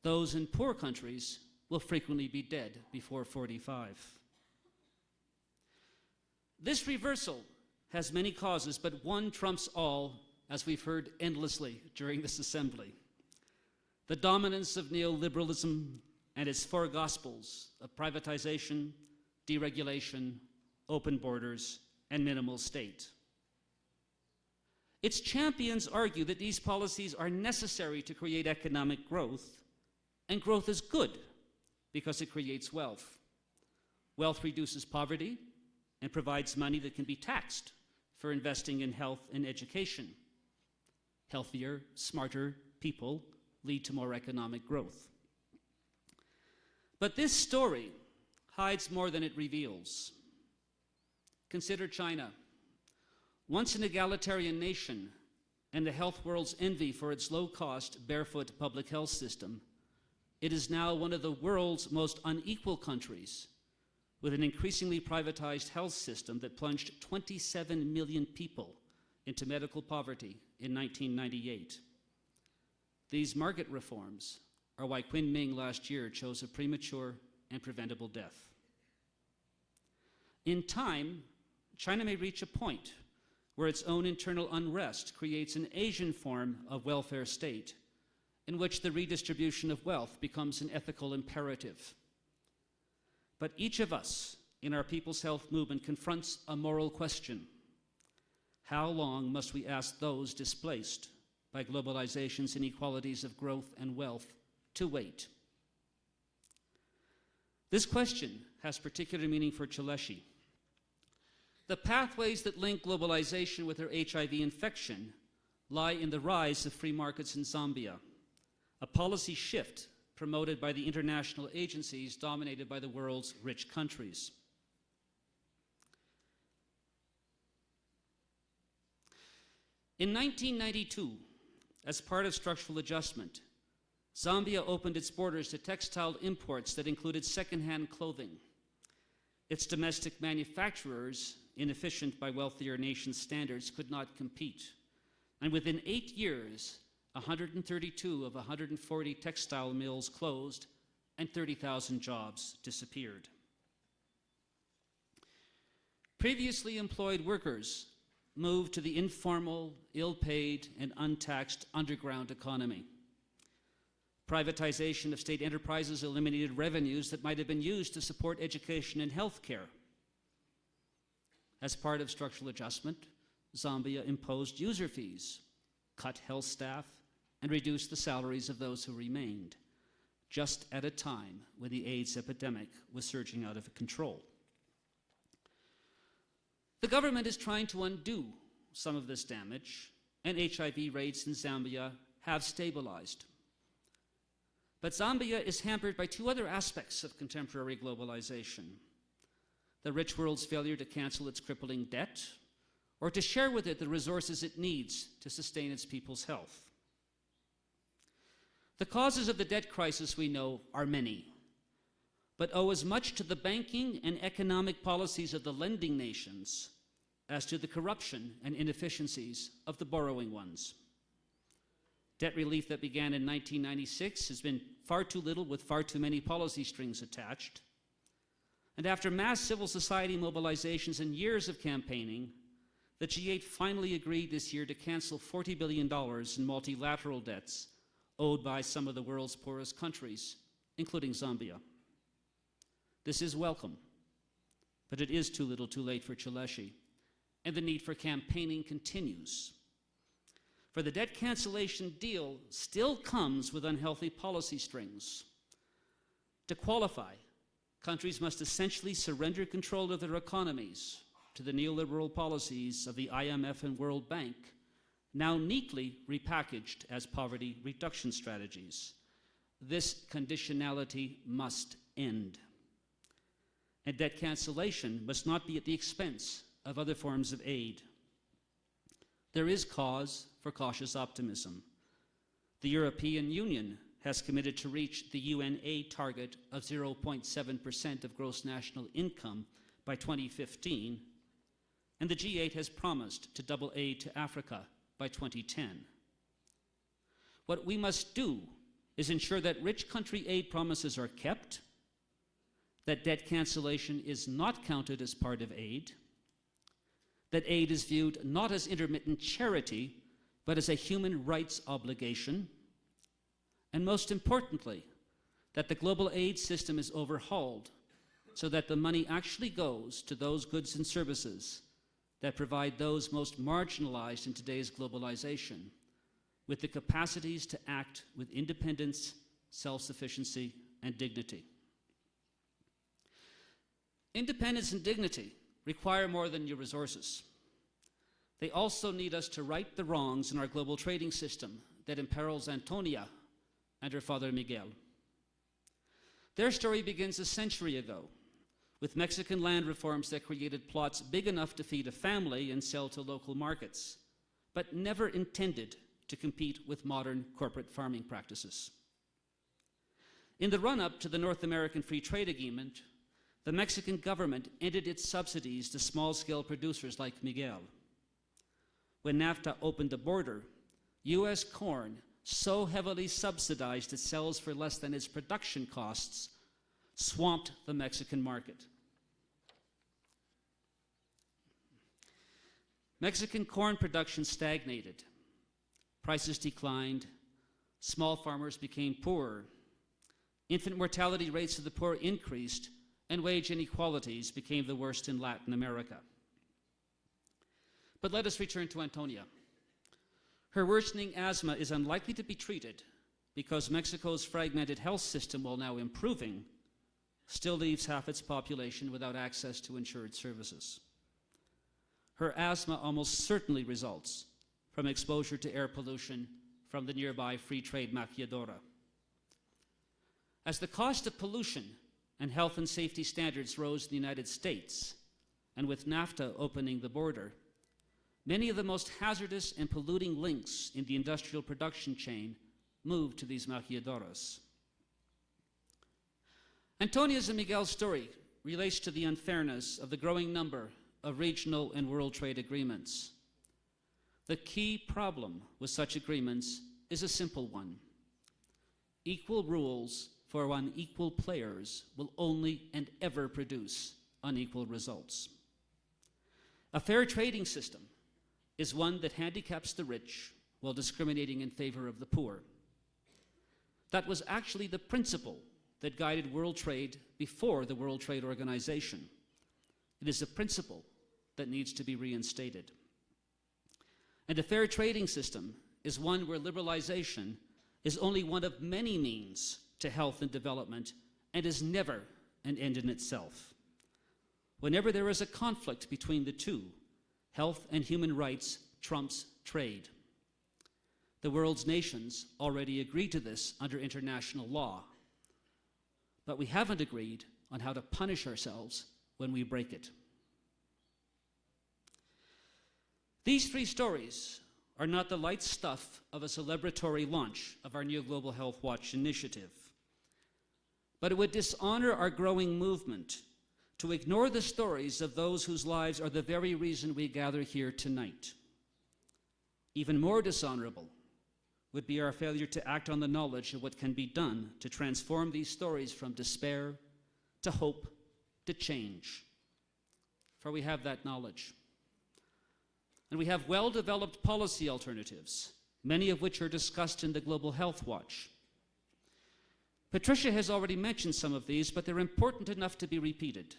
Those in poor countries will frequently be dead before 45. This reversal has many causes, but one trumps all, as we've heard endlessly during this assembly: the dominance of neoliberalism and its four gospels of privatization, deregulation, open borders, and minimal state. Its champions argue that these policies are necessary to create economic growth, and growth is good because it creates wealth. Wealth reduces poverty and provides money that can be taxed for investing in health and education. Healthier, smarter people lead to more economic growth. But this story hides more than it reveals. Consider China. Once an egalitarian nation and the health world's envy for its low-cost, barefoot public health system, it is now one of the world's most unequal countries, with an increasingly privatized health system that plunged 27 million people into medical poverty in 1998. These market reforms are why Kunming last year chose a premature and preventable death. In time, China may reach a point where its own internal unrest creates an Asian form of welfare state in which the redistribution of wealth becomes an ethical imperative. But each of us in our People's Health Movement confronts a moral question: how long must we ask those displaced by globalization's inequalities of growth and wealth to wait? This question has particular meaning for Chileshi. The pathways that link globalization with her HIV infection lie in the rise of free markets in Zambia, a policy shift promoted by the international agencies dominated by the world's rich countries. In 1992, as part of structural adjustment, Zambia opened its borders to textile imports that included secondhand clothing. Its domestic manufacturers, inefficient by wealthier nations' standards, could not compete. And within 8 years, 132 of 140 textile mills closed and 30,000 jobs disappeared. Previously employed workers moved to the informal, ill-paid, and untaxed underground economy. Privatization of state enterprises eliminated revenues that might have been used to support education and health care. As part of structural adjustment, Zambia imposed user fees, cut health staff, and reduced the salaries of those who remained, just at a time when the AIDS epidemic was surging out of control. The government is trying to undo some of this damage, and HIV rates in Zambia have stabilized. But Zambia is hampered by two other aspects of contemporary globalization: the rich world's failure to cancel its crippling debt, or to share with it the resources it needs to sustain its people's health. The causes of the debt crisis, we know, are many, but owe as much to the banking and economic policies of the lending nations as to the corruption and inefficiencies of the borrowing ones. Debt relief that began in 1996 has been far too little with far too many policy strings attached. And after mass civil society mobilizations and years of campaigning, the G8 finally agreed this year to cancel $40 billion in multilateral debts owed by some of the world's poorest countries, including Zambia. This is welcome, but it is too little too late for Chileshi, and the need for campaigning continues. For the debt cancellation deal still comes with unhealthy policy strings. To qualify, countries must essentially surrender control of their economies to the neoliberal policies of the IMF and World Bank, now neatly repackaged as poverty reduction strategies. This conditionality must end. And debt cancellation must not be at the expense of other forms of aid. There is cause for cautious optimism. The European Union has committed to reach the UN aid target of 0.7% of gross national income by 2015, and the G8 has promised to double aid to Africa by 2010. What we must do is ensure that rich country aid promises are kept, that debt cancellation is not counted as part of aid, that aid is viewed not as intermittent charity, but as a human rights obligation, and most importantly, that the global aid system is overhauled so that the money actually goes to those goods and services that provide those most marginalized in today's globalization with the capacities to act with independence, self-sufficiency, and dignity. Independence and dignity require more than your resources. They also need us to right the wrongs in our global trading system that imperils Antonia and her father Miguel. Their story begins a century ago with Mexican land reforms that created plots big enough to feed a family and sell to local markets, but never intended to compete with modern corporate farming practices. In the run-up to the North American Free Trade Agreement, the Mexican government ended its subsidies to small-scale producers like Miguel. When NAFTA opened the border, US corn, so heavily subsidized it sells for less than its production costs, swamped the Mexican market. Mexican corn production stagnated. Prices declined. Small farmers became poorer. Infant mortality rates of the poor increased, and wage inequalities became the worst in Latin America. But let us return to Antonia. Her worsening asthma is unlikely to be treated because Mexico's fragmented health system, while now improving, still leaves half its population without access to insured services. Her asthma almost certainly results from exposure to air pollution from the nearby free trade maquiladora. As the cost of pollution and health and safety standards rose in the United States, and with NAFTA opening the border, many of the most hazardous and polluting links in the industrial production chain moved to these maquiladoras. Antonia's and Miguel's story relates to the unfairness of the growing number of regional and world trade agreements. The key problem with such agreements is a simple one. Equal rules for unequal players will only and ever produce unequal results. A fair trading system is one that handicaps the rich while discriminating in favor of the poor. That was actually the principle that guided world trade before the World Trade Organization. It is a principle that needs to be reinstated. And a fair trading system is one where liberalization is only one of many means to health and development and is never an end in itself. Whenever there is a conflict between the two, health and human rights trumps trade. The world's nations already agree to this under international law, but we haven't agreed on how to punish ourselves when we break it. These three stories are not the light stuff of a celebratory launch of our new Global Health Watch initiative, but it would dishonor our growing movement to ignore the stories of those whose lives are the very reason we gather here tonight. Even more dishonorable would be our failure to act on the knowledge of what can be done to transform these stories from despair to hope to change. For we have that knowledge. And we have well-developed policy alternatives, many of which are discussed in the Global Health Watch. Patricia has already mentioned some of these, but they're important enough to be repeated.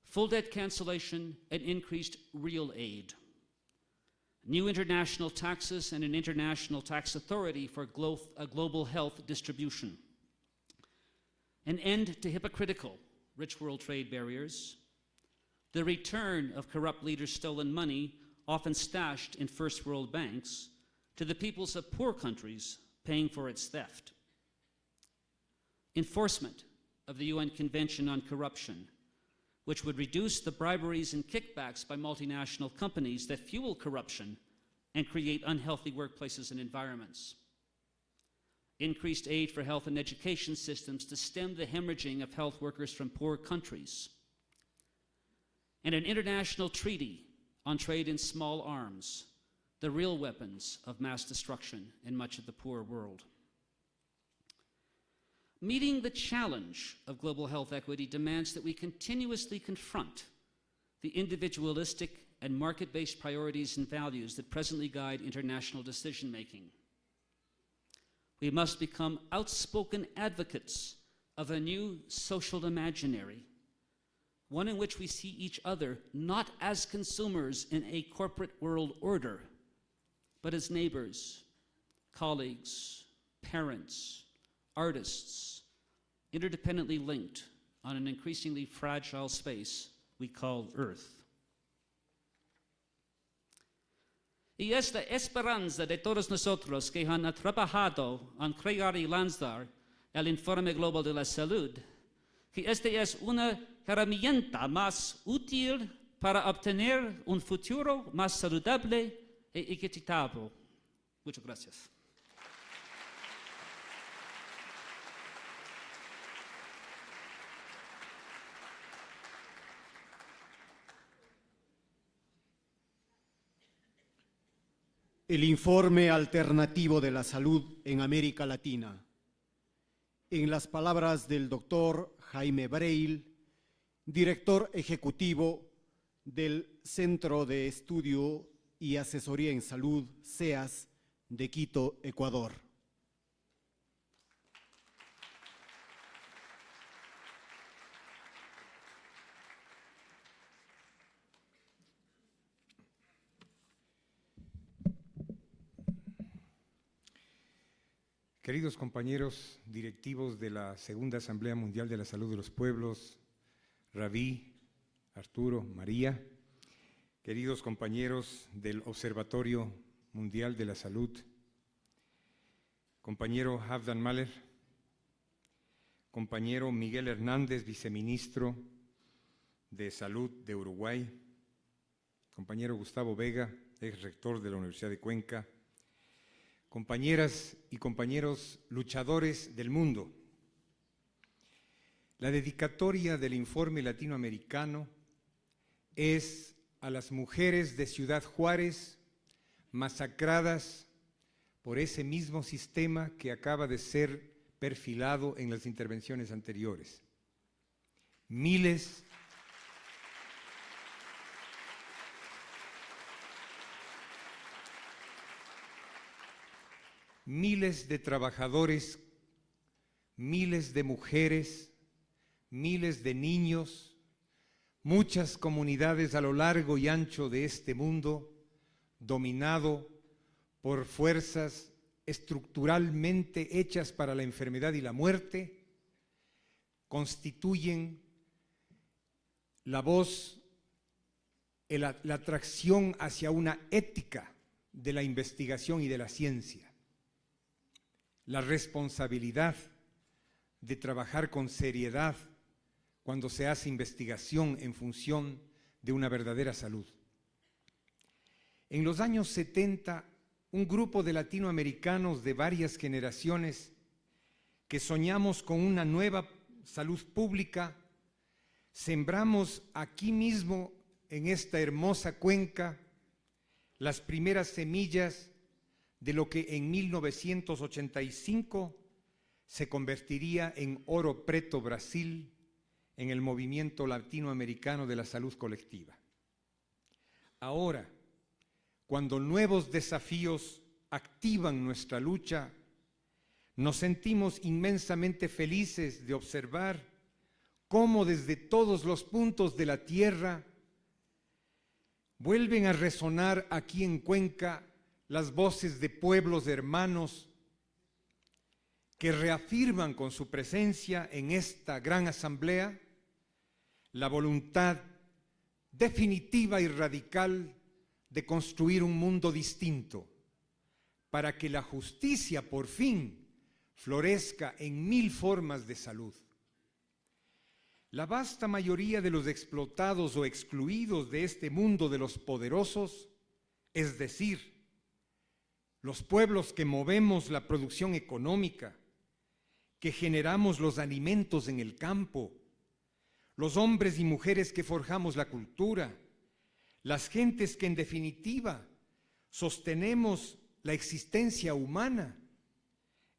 Full debt cancellation and increased real aid. New international taxes and an international tax authority for global health distribution. An end to hypocritical rich world trade barriers. The return of corrupt leaders' stolen money, often stashed in first world banks, to the peoples of poor countries paying for its theft. Enforcement of the UN Convention on Corruption, which would reduce the briberies and kickbacks by multinational companies that fuel corruption and create unhealthy workplaces and environments. Increased aid for health and education systems to stem the hemorrhaging of health workers from poor countries. And an international treaty on trade in small arms, the real weapons of mass destruction in much of the poor world. Meeting the challenge of global health equity demands that we continuously confront the individualistic and market-based priorities and values that presently guide international decision-making. We must become outspoken advocates of a new social imaginary, one in which we see each other not as consumers in a corporate world order, but as neighbors, colleagues, parents, artists, interdependently linked on an increasingly fragile space we call Earth. Y esta esperanza de todos nosotros que han trabajado en crear y lanzar el Informe Global de la Salud, que este es una herramienta más útil para obtener un futuro más saludable e equitativo. Muchas gracias. El informe alternativo de la salud en América Latina. En las palabras del doctor Jaime Breil, director ejecutivo del Centro de Estudio y Asesoría en Salud, CEAS, de Quito, Ecuador. Queridos compañeros directivos de la Segunda Asamblea Mundial de la Salud de los Pueblos, Rabí, Arturo, María, queridos compañeros del Observatorio Mundial de la Salud, compañero Halfdan Mahler, compañero Miguel Hernández, viceministro de Salud de Uruguay, compañero Gustavo Vega, ex rector de la Universidad de Cuenca, compañeras y compañeros luchadores del mundo. La dedicatoria del informe latinoamericano es a las mujeres de Ciudad Juárez masacradas por ese mismo sistema que acaba de ser perfilado en las intervenciones anteriores. Miles de trabajadores, miles de mujeres, miles de niños, muchas comunidades a lo largo y ancho de este mundo, dominado por fuerzas estructuralmente hechas para la enfermedad y la muerte, constituyen la voz, la atracción hacia una ética de la investigación y de la ciencia, la responsabilidad de trabajar con seriedad cuando se hace investigación en función de una verdadera salud. En los años 70, un grupo de latinoamericanos de varias generaciones que soñamos con una nueva salud pública, sembramos aquí mismo, en esta hermosa cuenca, las primeras semillas de lo que en 1985 se convertiría en Ouro Preto, Brasil, en el movimiento latinoamericano de la salud colectiva. Ahora, cuando nuevos desafíos activan nuestra lucha, nos sentimos inmensamente felices de observar cómo desde todos los puntos de la tierra vuelven a resonar aquí en Cuenca las voces de pueblos hermanos que reafirman con su presencia en esta gran asamblea la voluntad definitiva y radical de construir un mundo distinto para que la justicia por fin florezca en 1000 formas de salud. La vasta mayoría de los explotados o excluidos de este mundo de los poderosos, es decir, los pueblos que movemos la producción económica, que generamos los alimentos en el campo, los hombres y mujeres que forjamos la cultura, las gentes que en definitiva sostenemos la existencia humana,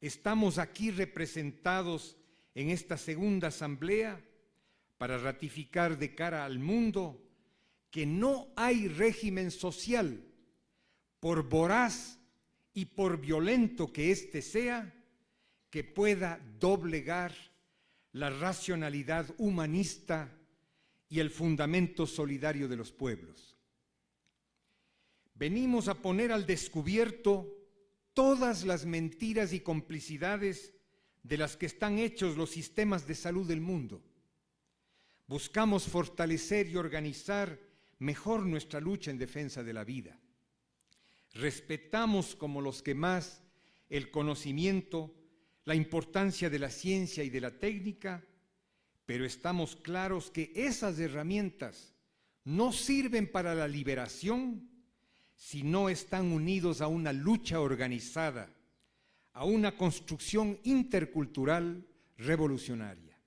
estamos aquí representados en esta segunda asamblea para ratificar de cara al mundo que no hay régimen social, por voraz y por violento que éste sea, que pueda doblegar la racionalidad humanista y el fundamento solidario de los pueblos. Venimos a poner al descubierto todas las mentiras y complicidades de las que están hechos los sistemas de salud del mundo. Buscamos fortalecer y organizar mejor nuestra lucha en defensa de la vida. Respetamos como los que más el conocimiento, la importancia de la ciencia y de la técnica, pero estamos claros que esas herramientas no sirven para la liberación si no están unidos a una lucha organizada, a una construcción intercultural revolucionaria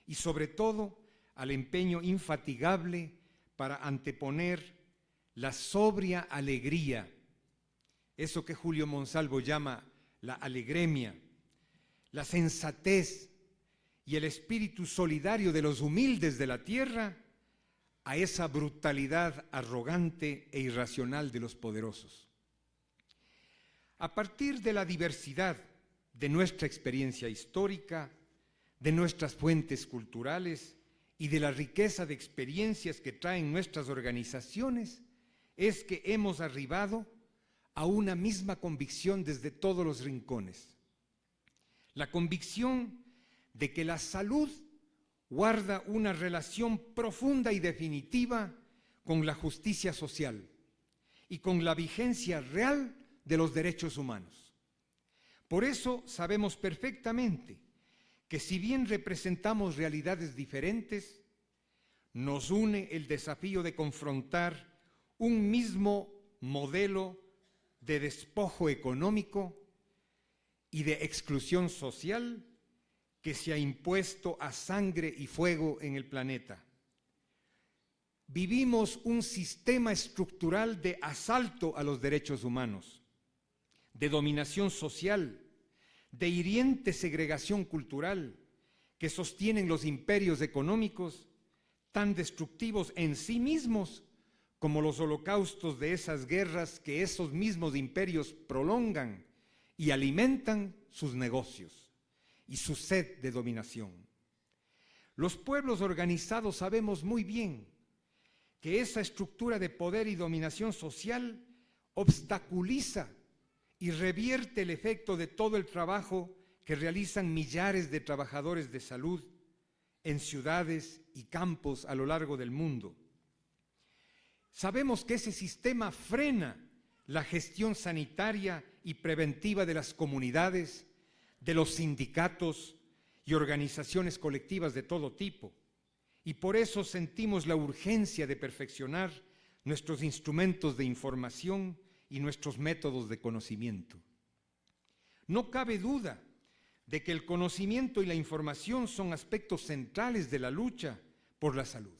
y sobre todo al empeño infatigable para anteponer la sobria alegría, eso que Julio Monsalvo llama la alegremia, la sensatez y el espíritu solidario de los humildes de la tierra, a esa brutalidad arrogante e irracional de los poderosos. A partir de la diversidad de nuestra experiencia histórica, de nuestras fuentes culturales y de la riqueza de experiencias que traen nuestras organizaciones, es que hemos arribado a una misma convicción desde todos los rincones. La convicción de que la salud guarda una relación profunda y definitiva con la justicia social y con la vigencia real de los derechos humanos. Por eso sabemos perfectamente que si bien representamos realidades diferentes, nos une el desafío de confrontar un mismo modelo de despojo económico y de exclusión social que se ha impuesto a sangre y fuego en el planeta. Vivimos un sistema estructural de asalto a los derechos humanos, de dominación social, de hiriente segregación cultural que sostienen los imperios económicos tan destructivos en sí mismos como los holocaustos de esas guerras que esos mismos imperios prolongan y alimentan sus negocios y su sed de dominación. Los pueblos organizados sabemos muy bien que esa estructura de poder y dominación social obstaculiza y revierte el efecto de todo el trabajo que realizan millares de trabajadores de salud en ciudades y campos a lo largo del mundo. Sabemos que ese sistema frena la gestión sanitaria y preventiva de las comunidades, de los sindicatos y organizaciones colectivas de todo tipo. Y por eso sentimos la urgencia de perfeccionar nuestros instrumentos de información y nuestros métodos de conocimiento. No cabe duda de que el conocimiento y la información son aspectos centrales de la lucha por la salud.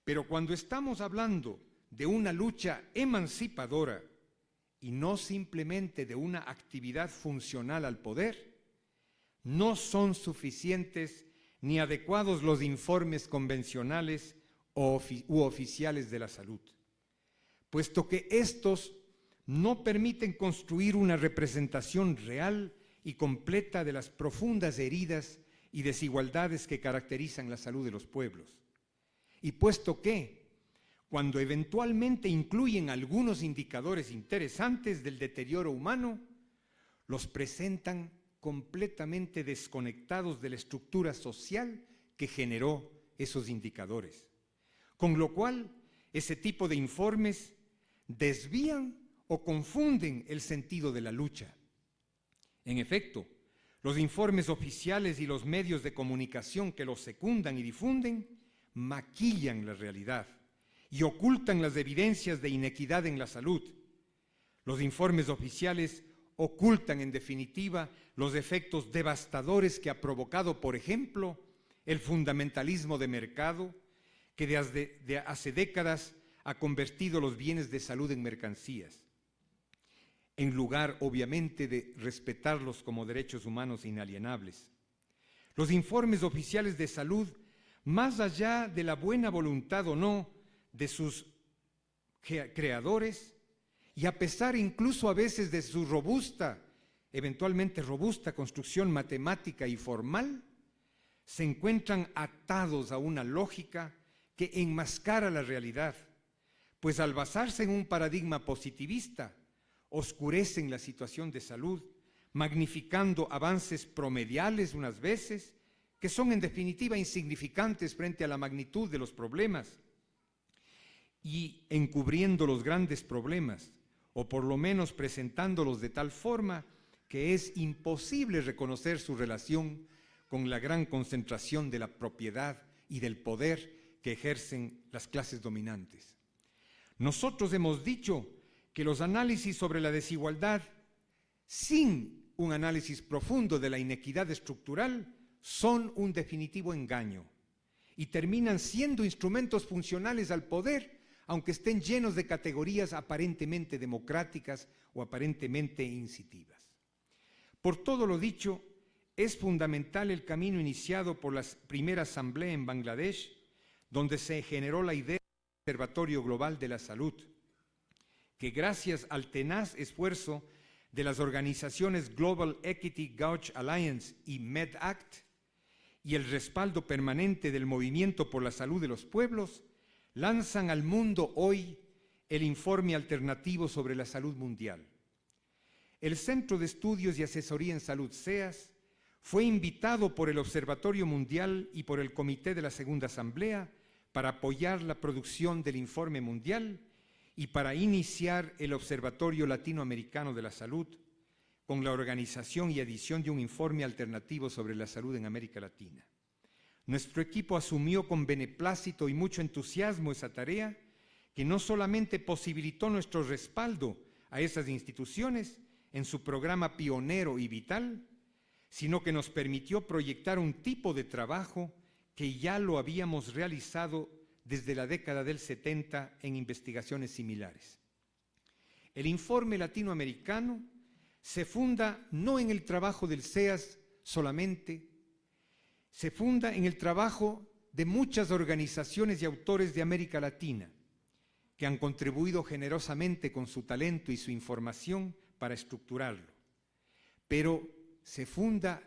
Pero cuando estamos hablando de una lucha emancipadora y no simplemente de una actividad funcional al poder, no son suficientes ni adecuados los informes convencionales u oficiales de la salud, puesto que estos no permiten construir una representación real y completa de las profundas heridas y desigualdades que caracterizan la salud de los pueblos. Y puesto que, cuando eventualmente incluyen algunos indicadores interesantes del deterioro humano, los presentan completamente desconectados de la estructura social que generó esos indicadores. Con lo cual, ese tipo de informes desvían o confunden el sentido de la lucha. En efecto, los informes oficiales y los medios de comunicación que los secundan y difunden maquillan la realidad y ocultan las evidencias de inequidad en la salud. Los informes oficiales ocultan, en definitiva, los efectos devastadores que ha provocado, por ejemplo, el fundamentalismo de mercado, que desde hace décadas ha convertido los bienes de salud en mercancías, en lugar, obviamente, de respetarlos como derechos humanos inalienables. Los informes oficiales de salud, más allá de la buena voluntad o no de sus creadores, y a pesar incluso a veces de su eventualmente robusta construcción matemática y formal, se encuentran atados a una lógica que enmascara la realidad, pues al basarse en un paradigma positivista, oscurecen la situación de salud, magnificando avances promediales unas veces, que son en definitiva insignificantes frente a la magnitud de los problemas, y encubriendo los grandes problemas, o por lo menos presentándolos de tal forma que es imposible reconocer su relación con la gran concentración de la propiedad y del poder que ejercen las clases dominantes. Nosotros hemos dicho que los análisis sobre la desigualdad, sin un análisis profundo de la inequidad estructural, son un definitivo engaño y terminan siendo instrumentos funcionales al poder, aunque estén llenos de categorías aparentemente democráticas o aparentemente incitivas. Por todo lo dicho, es fundamental el camino iniciado por la primera asamblea en Bangladesh, donde se generó la idea del Observatorio Global de la Salud, que gracias al tenaz esfuerzo de las organizaciones Global Equity Gauge Alliance y MedAct y el respaldo permanente del Movimiento por la Salud de los Pueblos, lanzan al mundo hoy el informe alternativo sobre la salud mundial. El Centro de Estudios y Asesoría en Salud, CEAS, fue invitado por el Observatorio Mundial y por el Comité de la Segunda Asamblea para apoyar la producción del informe mundial y para iniciar el Observatorio Latinoamericano de la Salud con la organización y edición de un informe alternativo sobre la salud en América Latina. Nuestro equipo asumió con beneplácito y mucho entusiasmo esa tarea, que no solamente posibilitó nuestro respaldo a esas instituciones en su programa pionero y vital, sino que nos permitió proyectar un tipo de trabajo que ya lo habíamos realizado desde la década del 70 en investigaciones similares. El informe latinoamericano se funda no en el trabajo del CEAS solamente, se funda en el trabajo de muchas organizaciones y autores de América Latina que han contribuido generosamente con su talento y su información para estructurarlo. Pero se funda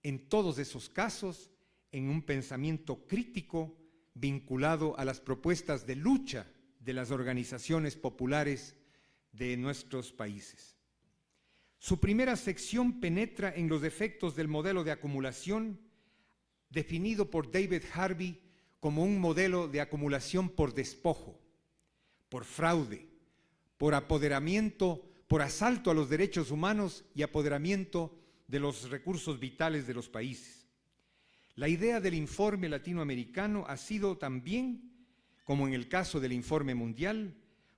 en todos esos casos en un pensamiento crítico vinculado a las propuestas de lucha de las organizaciones populares de nuestros países. Su primera sección penetra en los efectos del modelo de acumulación definido por David Harvey como un modelo de acumulación por despojo, por fraude, por apoderamiento, por asalto a los derechos humanos y apoderamiento de los recursos vitales de los países. La idea del informe latinoamericano ha sido también, como en el caso del informe mundial,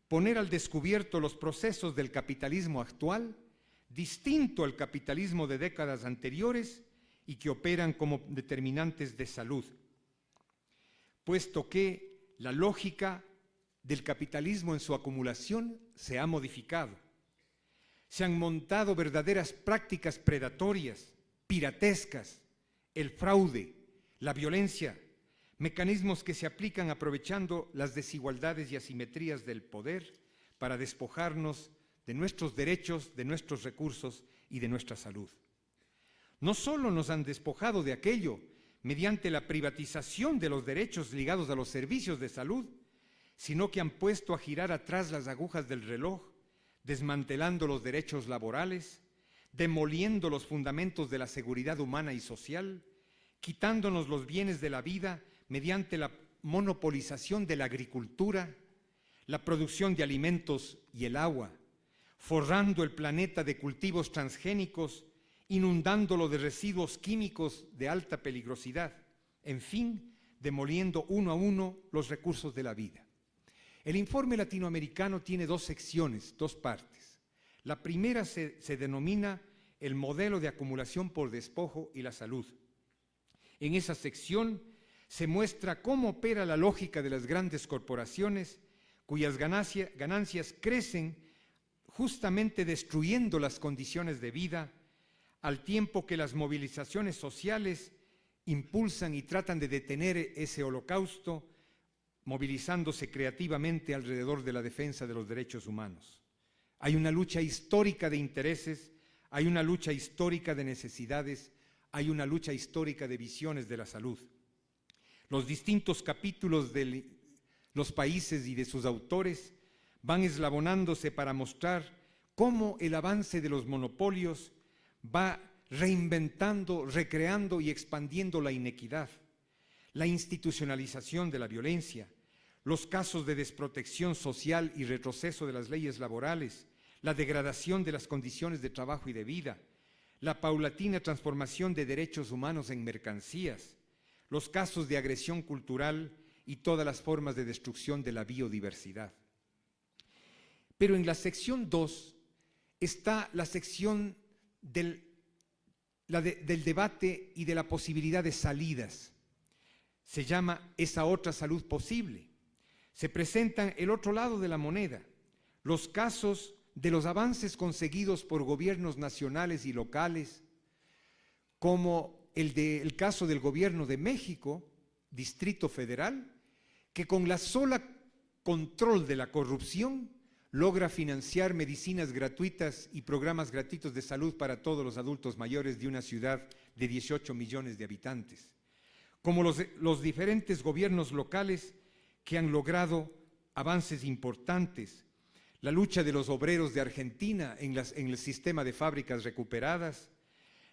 poner al descubierto los procesos del capitalismo actual, distinto al capitalismo de décadas anteriores y que operan como determinantes de salud, puesto que la lógica del capitalismo en su acumulación se ha modificado. Se han montado verdaderas prácticas predatorias, piratescas, el fraude, la violencia, mecanismos que se aplican aprovechando las desigualdades y asimetrías del poder para despojarnos de nuestros derechos, de nuestros recursos y de nuestra salud. No solo nos han despojado de aquello mediante la privatización de los derechos ligados a los servicios de salud, sino que han puesto a girar atrás las agujas del reloj, desmantelando los derechos laborales, demoliendo los fundamentos de la seguridad humana y social, quitándonos los bienes de la vida mediante la monopolización de la agricultura, la producción de alimentos y el agua, forrando el planeta de cultivos transgénicos, inundándolo de residuos químicos de alta peligrosidad, en fin, demoliendo uno a uno los recursos de la vida. El informe latinoamericano tiene dos secciones, dos partes. La primera se denomina el modelo de acumulación por despojo y la salud. En esa sección se muestra cómo opera la lógica de las grandes corporaciones cuyas ganancias crecen justamente destruyendo las condiciones de vida, al tiempo que las movilizaciones sociales impulsan y tratan de detener ese holocausto, movilizándose creativamente alrededor de la defensa de los derechos humanos. Hay una lucha histórica de intereses, hay una lucha histórica de necesidades, hay una lucha histórica de visiones de la salud. Los distintos capítulos de los países y de sus autores van eslabonándose para mostrar cómo el avance de los monopolios va reinventando, recreando y expandiendo la inequidad, la institucionalización de la violencia, los casos de desprotección social y retroceso de las leyes laborales, la degradación de las condiciones de trabajo y de vida, la paulatina transformación de derechos humanos en mercancías, los casos de agresión cultural y todas las formas de destrucción de la biodiversidad. Pero en la sección 2 está la sección del debate y de la posibilidad de salidas. Se llama esa otra salud posible. Se presentan el otro lado de la moneda, los casos de los avances conseguidos por gobiernos nacionales y locales, como el caso del gobierno de México, Distrito Federal, que con la sola control de la corrupción logra financiar medicinas gratuitas y programas gratuitos de salud para todos los adultos mayores de una ciudad de 18 millones de habitantes, como los diferentes gobiernos locales que han logrado avances importantes, la lucha de los obreros de Argentina en el sistema de fábricas recuperadas,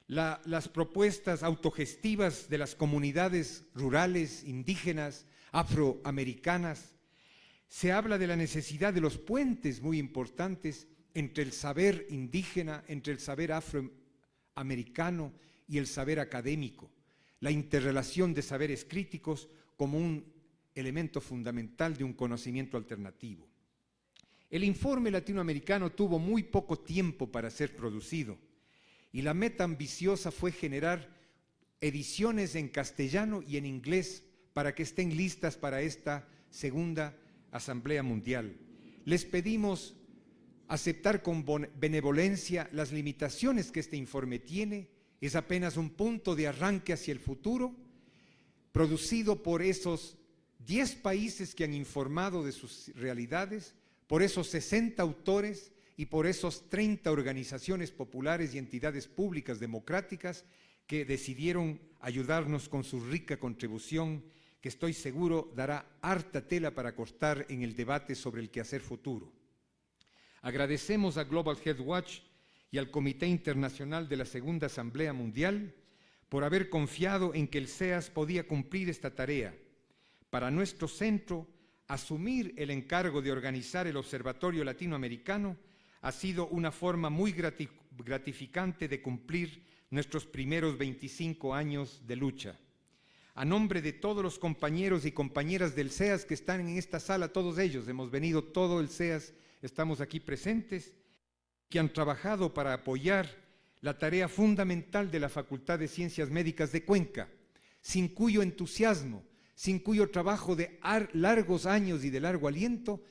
las propuestas autogestivas de las comunidades rurales, indígenas, afroamericanas. Se habla de la necesidad de los puentes muy importantes entre el saber indígena, entre el saber afroamericano y el saber académico, la interrelación de saberes críticos como un elemento fundamental de un conocimiento alternativo. El informe latinoamericano tuvo muy poco tiempo para ser producido y la meta ambiciosa fue generar ediciones en castellano y en inglés para que estén listas para esta segunda Asamblea Mundial. Les pedimos aceptar con benevolencia las limitaciones que este informe tiene. Es apenas un punto de arranque hacia el futuro, producido por esos 10 países que han informado de sus realidades, por esos 60 autores y por esos 30 organizaciones populares y entidades públicas democráticas que decidieron ayudarnos con su rica contribución, que estoy seguro dará harta tela para cortar en el debate sobre el quehacer futuro. Agradecemos a Global Health Watch y al Comité Internacional de la Segunda Asamblea Mundial por haber confiado en que el SEAS podía cumplir esta tarea. Para nuestro centro asumir el encargo de organizar el Observatorio Latinoamericano ha sido una forma muy gratificante de cumplir nuestros primeros 25 años de lucha. A nombre de todos los compañeros y compañeras del CEAS que están en esta sala, todos ellos, hemos venido todo el CEAS, estamos aquí presentes, que han trabajado para apoyar la tarea fundamental de la Facultad de Ciencias Médicas de Cuenca, sin cuyo entusiasmo, sin cuyo trabajo de largos años y de largo aliento,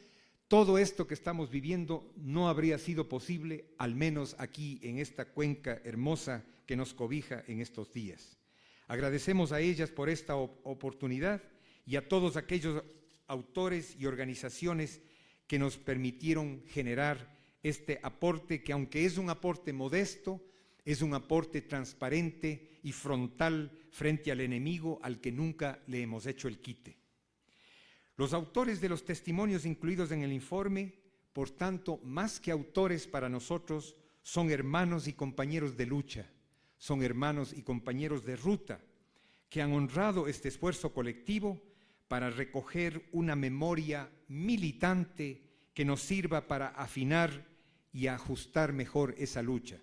todo esto que estamos viviendo no habría sido posible, al menos aquí en esta cuenca hermosa que nos cobija en estos días. Agradecemos a ellas por esta oportunidad y a todos aquellos autores y organizaciones que nos permitieron generar este aporte, que aunque es un aporte modesto, es un aporte transparente y frontal frente al enemigo al que nunca le hemos hecho el quite. Los autores de los testimonios incluidos en el informe, por tanto, más que autores para nosotros, son hermanos y compañeros de lucha, son hermanos y compañeros de ruta, que han honrado este esfuerzo colectivo para recoger una memoria militante que nos sirva para afinar y ajustar mejor esa lucha.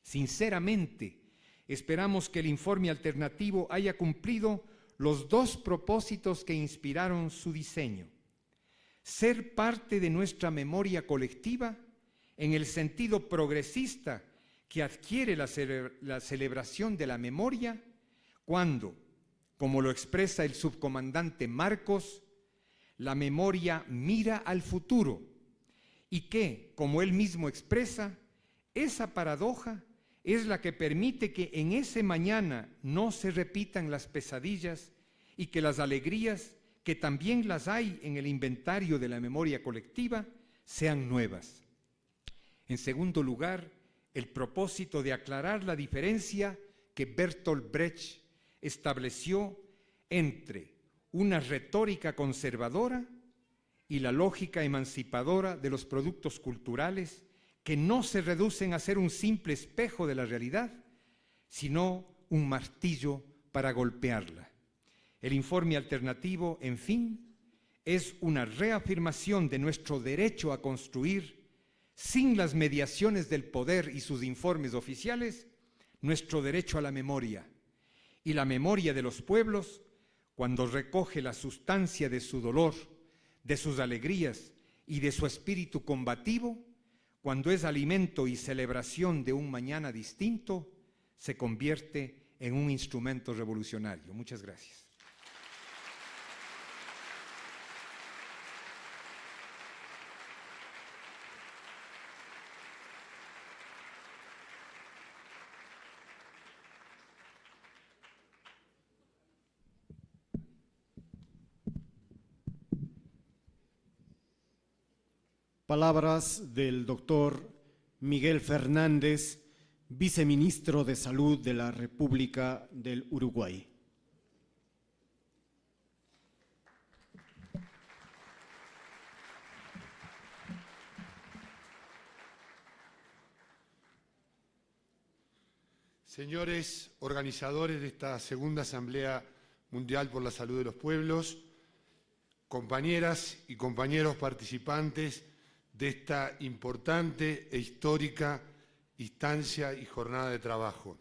Sinceramente, esperamos que el informe alternativo haya cumplido los dos propósitos que inspiraron su diseño: ser parte de nuestra memoria colectiva en el sentido progresista que adquiere la celebración de la memoria cuando, como lo expresa el subcomandante Marcos, la memoria mira al futuro y que, como él mismo expresa, esa paradoja es la que permite que en ese mañana no se repitan las pesadillas y que las alegrías, que también las hay en el inventario de la memoria colectiva, sean nuevas. En segundo lugar, el propósito de aclarar la diferencia que Bertolt Brecht estableció entre una retórica conservadora y la lógica emancipadora de los productos culturales, que no se reducen a ser un simple espejo de la realidad, sino un martillo para golpearla. El informe alternativo, en fin, es una reafirmación de nuestro derecho a construir, sin las mediaciones del poder y sus informes oficiales, nuestro derecho a la memoria. Y la memoria de los pueblos, cuando recoge la sustancia de su dolor, de sus alegrías y de su espíritu combativo, cuando es alimento y celebración de un mañana distinto, se convierte en un instrumento revolucionario. Muchas gracias. Palabras del doctor Miguel Fernández, viceministro de Salud de la República del Uruguay. Señores organizadores de esta segunda Asamblea Mundial por la Salud de los Pueblos, compañeras y compañeros participantes de esta importante e histórica instancia y jornada de trabajo.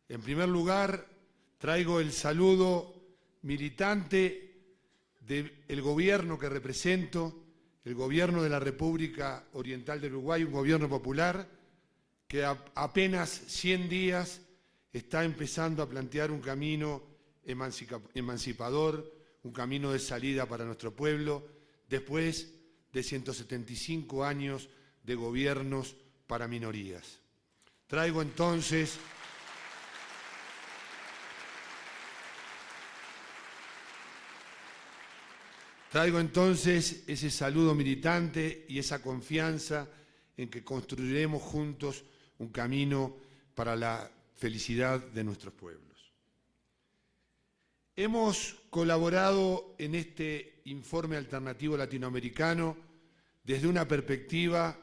En primer lugar, traigo el saludo militante del gobierno que represento, el gobierno de la República Oriental del Uruguay, un gobierno popular que apenas 100 días está empezando a plantear un camino emancipador, un camino de salida para nuestro pueblo, después de 175 años de gobiernos para minorías. Traigo entonces ese saludo militante y esa confianza en que construiremos juntos un camino para la felicidad de nuestros pueblos. Hemos colaborado en este informe alternativo latinoamericano desde una perspectiva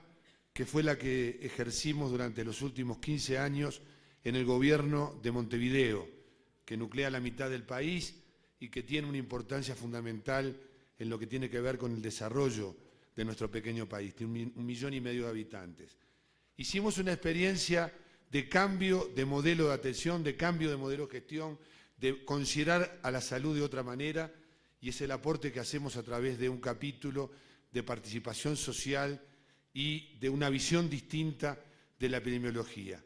que fue la que ejercimos durante los últimos 15 años en el gobierno de Montevideo, que nuclea la mitad del país y que tiene una importancia fundamental en lo que tiene que ver con el desarrollo de nuestro pequeño país, tiene 1,5 millones de habitantes. Hicimos una experiencia de cambio de modelo de atención, de cambio de modelo de gestión, de considerar a la salud de otra manera, y es el aporte que hacemos a través de un capítulo de participación social y de una visión distinta de la epidemiología.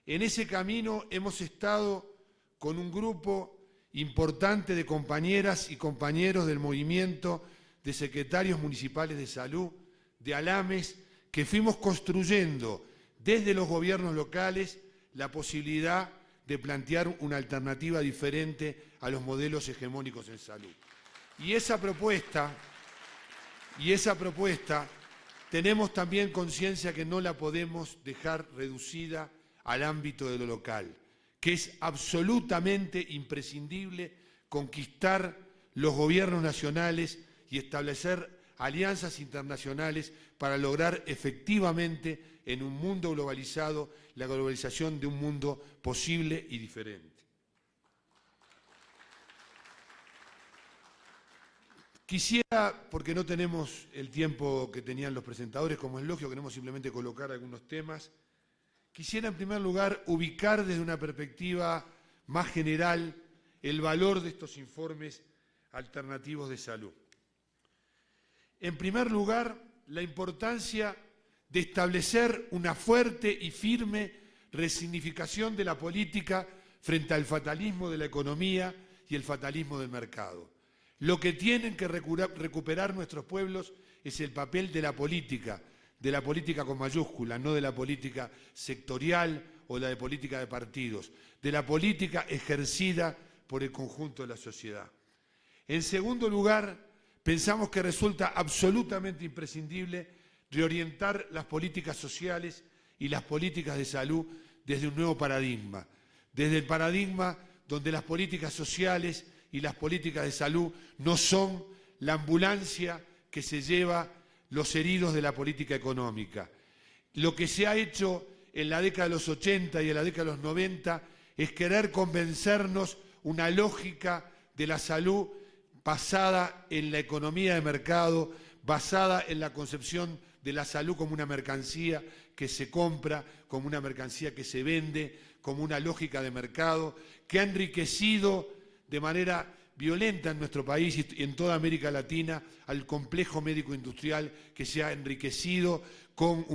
En ese camino hemos estado con un grupo importante de compañeras y compañeros del movimiento de secretarios municipales de salud, de ALAMES, que fuimos construyendo desde los gobiernos locales la posibilidad de plantear una alternativa diferente a los modelos hegemónicos en salud. Y esa propuesta tenemos también conciencia que no la podemos dejar reducida al ámbito de lo local, que es absolutamente imprescindible conquistar los gobiernos nacionales y establecer alianzas internacionales para lograr efectivamente en un mundo globalizado la globalización de un mundo posible y diferente. Quisiera, porque no tenemos el tiempo que tenían los presentadores, como es lógico, queremos simplemente colocar algunos temas, quisiera en primer lugar ubicar desde una perspectiva más general el valor de estos informes alternativos de salud. En primer lugar, la importancia de establecer una fuerte y firme resignificación de la política frente al fatalismo de la economía y el fatalismo del mercado. Lo que tienen que recuperar nuestros pueblos es el papel de la política con mayúscula, no de la política sectorial o la de política de partidos, de la política ejercida por el conjunto de la sociedad. En segundo lugar, pensamos que resulta absolutamente imprescindible reorientar las políticas sociales y las políticas de salud desde un nuevo paradigma, desde el paradigma donde las políticas sociales y las políticas de salud no son la ambulancia que se lleva los heridos de la política económica. Lo que se ha hecho en la década de los 80 y en la década de los 90 es querer convencernos una lógica de la salud basada en la economía de mercado, basada en la concepción de la salud como una mercancía que se compra, como una mercancía que se vende, como una lógica de mercado, que ha enriquecido de manera violenta en nuestro país y en toda América Latina al complejo médico-industrial que se ha enriquecido con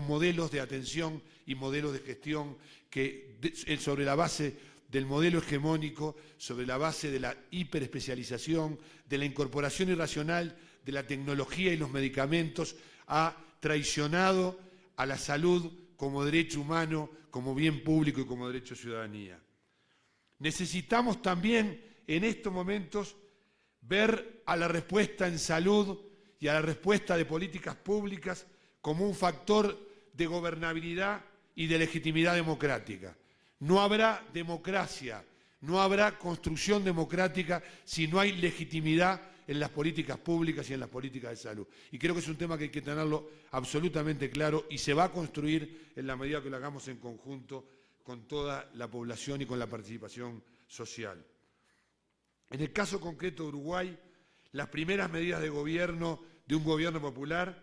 modelos de atención y modelos de gestión que sobre la base del modelo hegemónico, sobre la base de la hiperespecialización, de la incorporación irracional de la tecnología y los medicamentos, ha traicionado a la salud como derecho humano, como bien público y como derecho de ciudadanía. Necesitamos también en estos momentos ver a la respuesta en salud y a la respuesta de políticas públicas como un factor de gobernabilidad y de legitimidad democrática. No habrá democracia, no habrá construcción democrática si no hay legitimidad en las políticas públicas y en las políticas de salud. Y creo que es un tema que hay que tenerlo absolutamente claro y se va a construir en la medida que lo hagamos en conjunto con toda la población y con la participación social. En el caso concreto de Uruguay, las primeras medidas de gobierno de un gobierno popular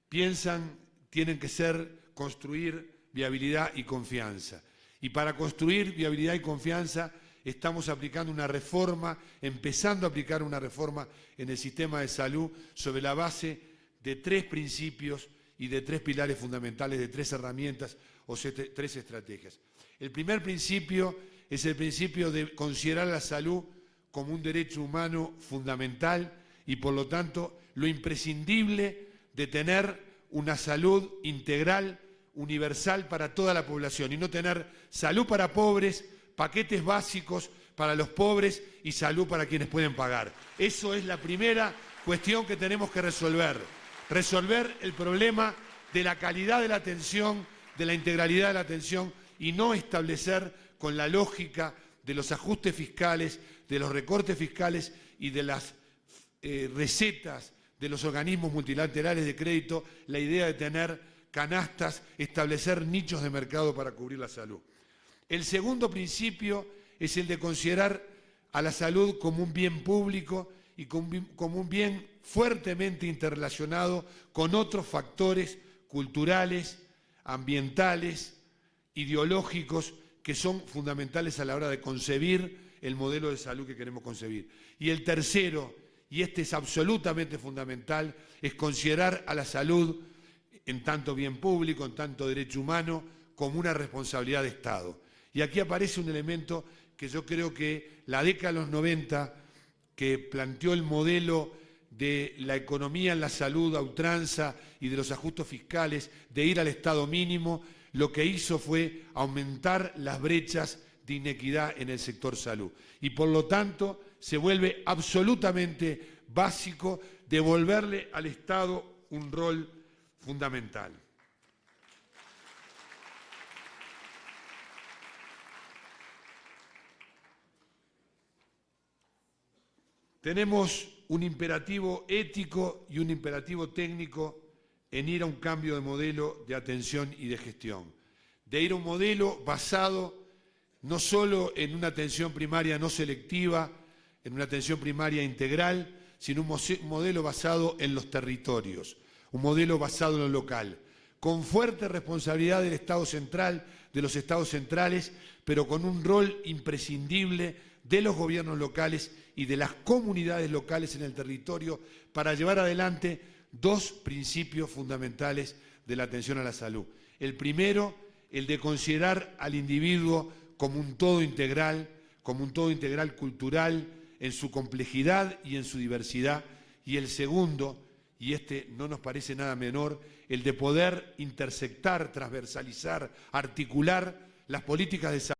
tienen que ser construir viabilidad y confianza. Y para construir viabilidad y confianza estamos aplicando una reforma, empezando a aplicar una reforma en el sistema de salud sobre la base de 3 principios y de 3 pilares fundamentales, de 3 herramientas o 3 estrategias. El primer principio es el principio de considerar la salud como un derecho humano fundamental y, por lo tanto, lo imprescindible de tener una salud integral, universal para toda la población y no tener salud para pobres, paquetes básicos para los pobres y salud para quienes pueden pagar. Eso es la primera cuestión que tenemos que resolver. Resolver el problema de la calidad de la atención, de la integralidad de la atención y no establecer con la lógica de los ajustes fiscales, de los recortes fiscales y de las recetas de los organismos multilaterales de crédito, la idea de tener canastas, establecer nichos de mercado para cubrir la salud. El segundo principio es el de considerar a la salud como un bien público y como un bien fuertemente interrelacionado con otros factores culturales, ambientales, ideológicos, que son fundamentales a la hora de concebir el modelo de salud que queremos concebir. Y el tercero, y este es absolutamente fundamental, es considerar a la salud en tanto bien público, en tanto derecho humano, como una responsabilidad de Estado. Y aquí aparece un elemento que yo creo que la década de los 90, que planteó el modelo de la economía en la salud a ultranza y de los ajustes fiscales, de ir al Estado mínimo, lo que hizo fue aumentar las brechas de inequidad en el sector salud. Y por lo tanto se vuelve absolutamente básico devolverle al Estado un rol fundamental. Tenemos un imperativo ético y un imperativo técnico en ir a un cambio de modelo de atención y de gestión, de ir a un modelo basado no solo en una atención primaria no selectiva, en una atención primaria integral, sino un modelo basado en los territorios, un modelo basado en lo local, con fuerte responsabilidad del Estado central, de los Estados centrales, pero con un rol imprescindible de los gobiernos locales y de las comunidades locales en el territorio para llevar adelante dos principios fundamentales de la atención a la salud. El primero, el de considerar al individuo como un todo integral cultural, en su complejidad y en su diversidad. Y el segundo, y este no nos parece nada menor, el de poder intersectar, transversalizar, articular las políticas de salud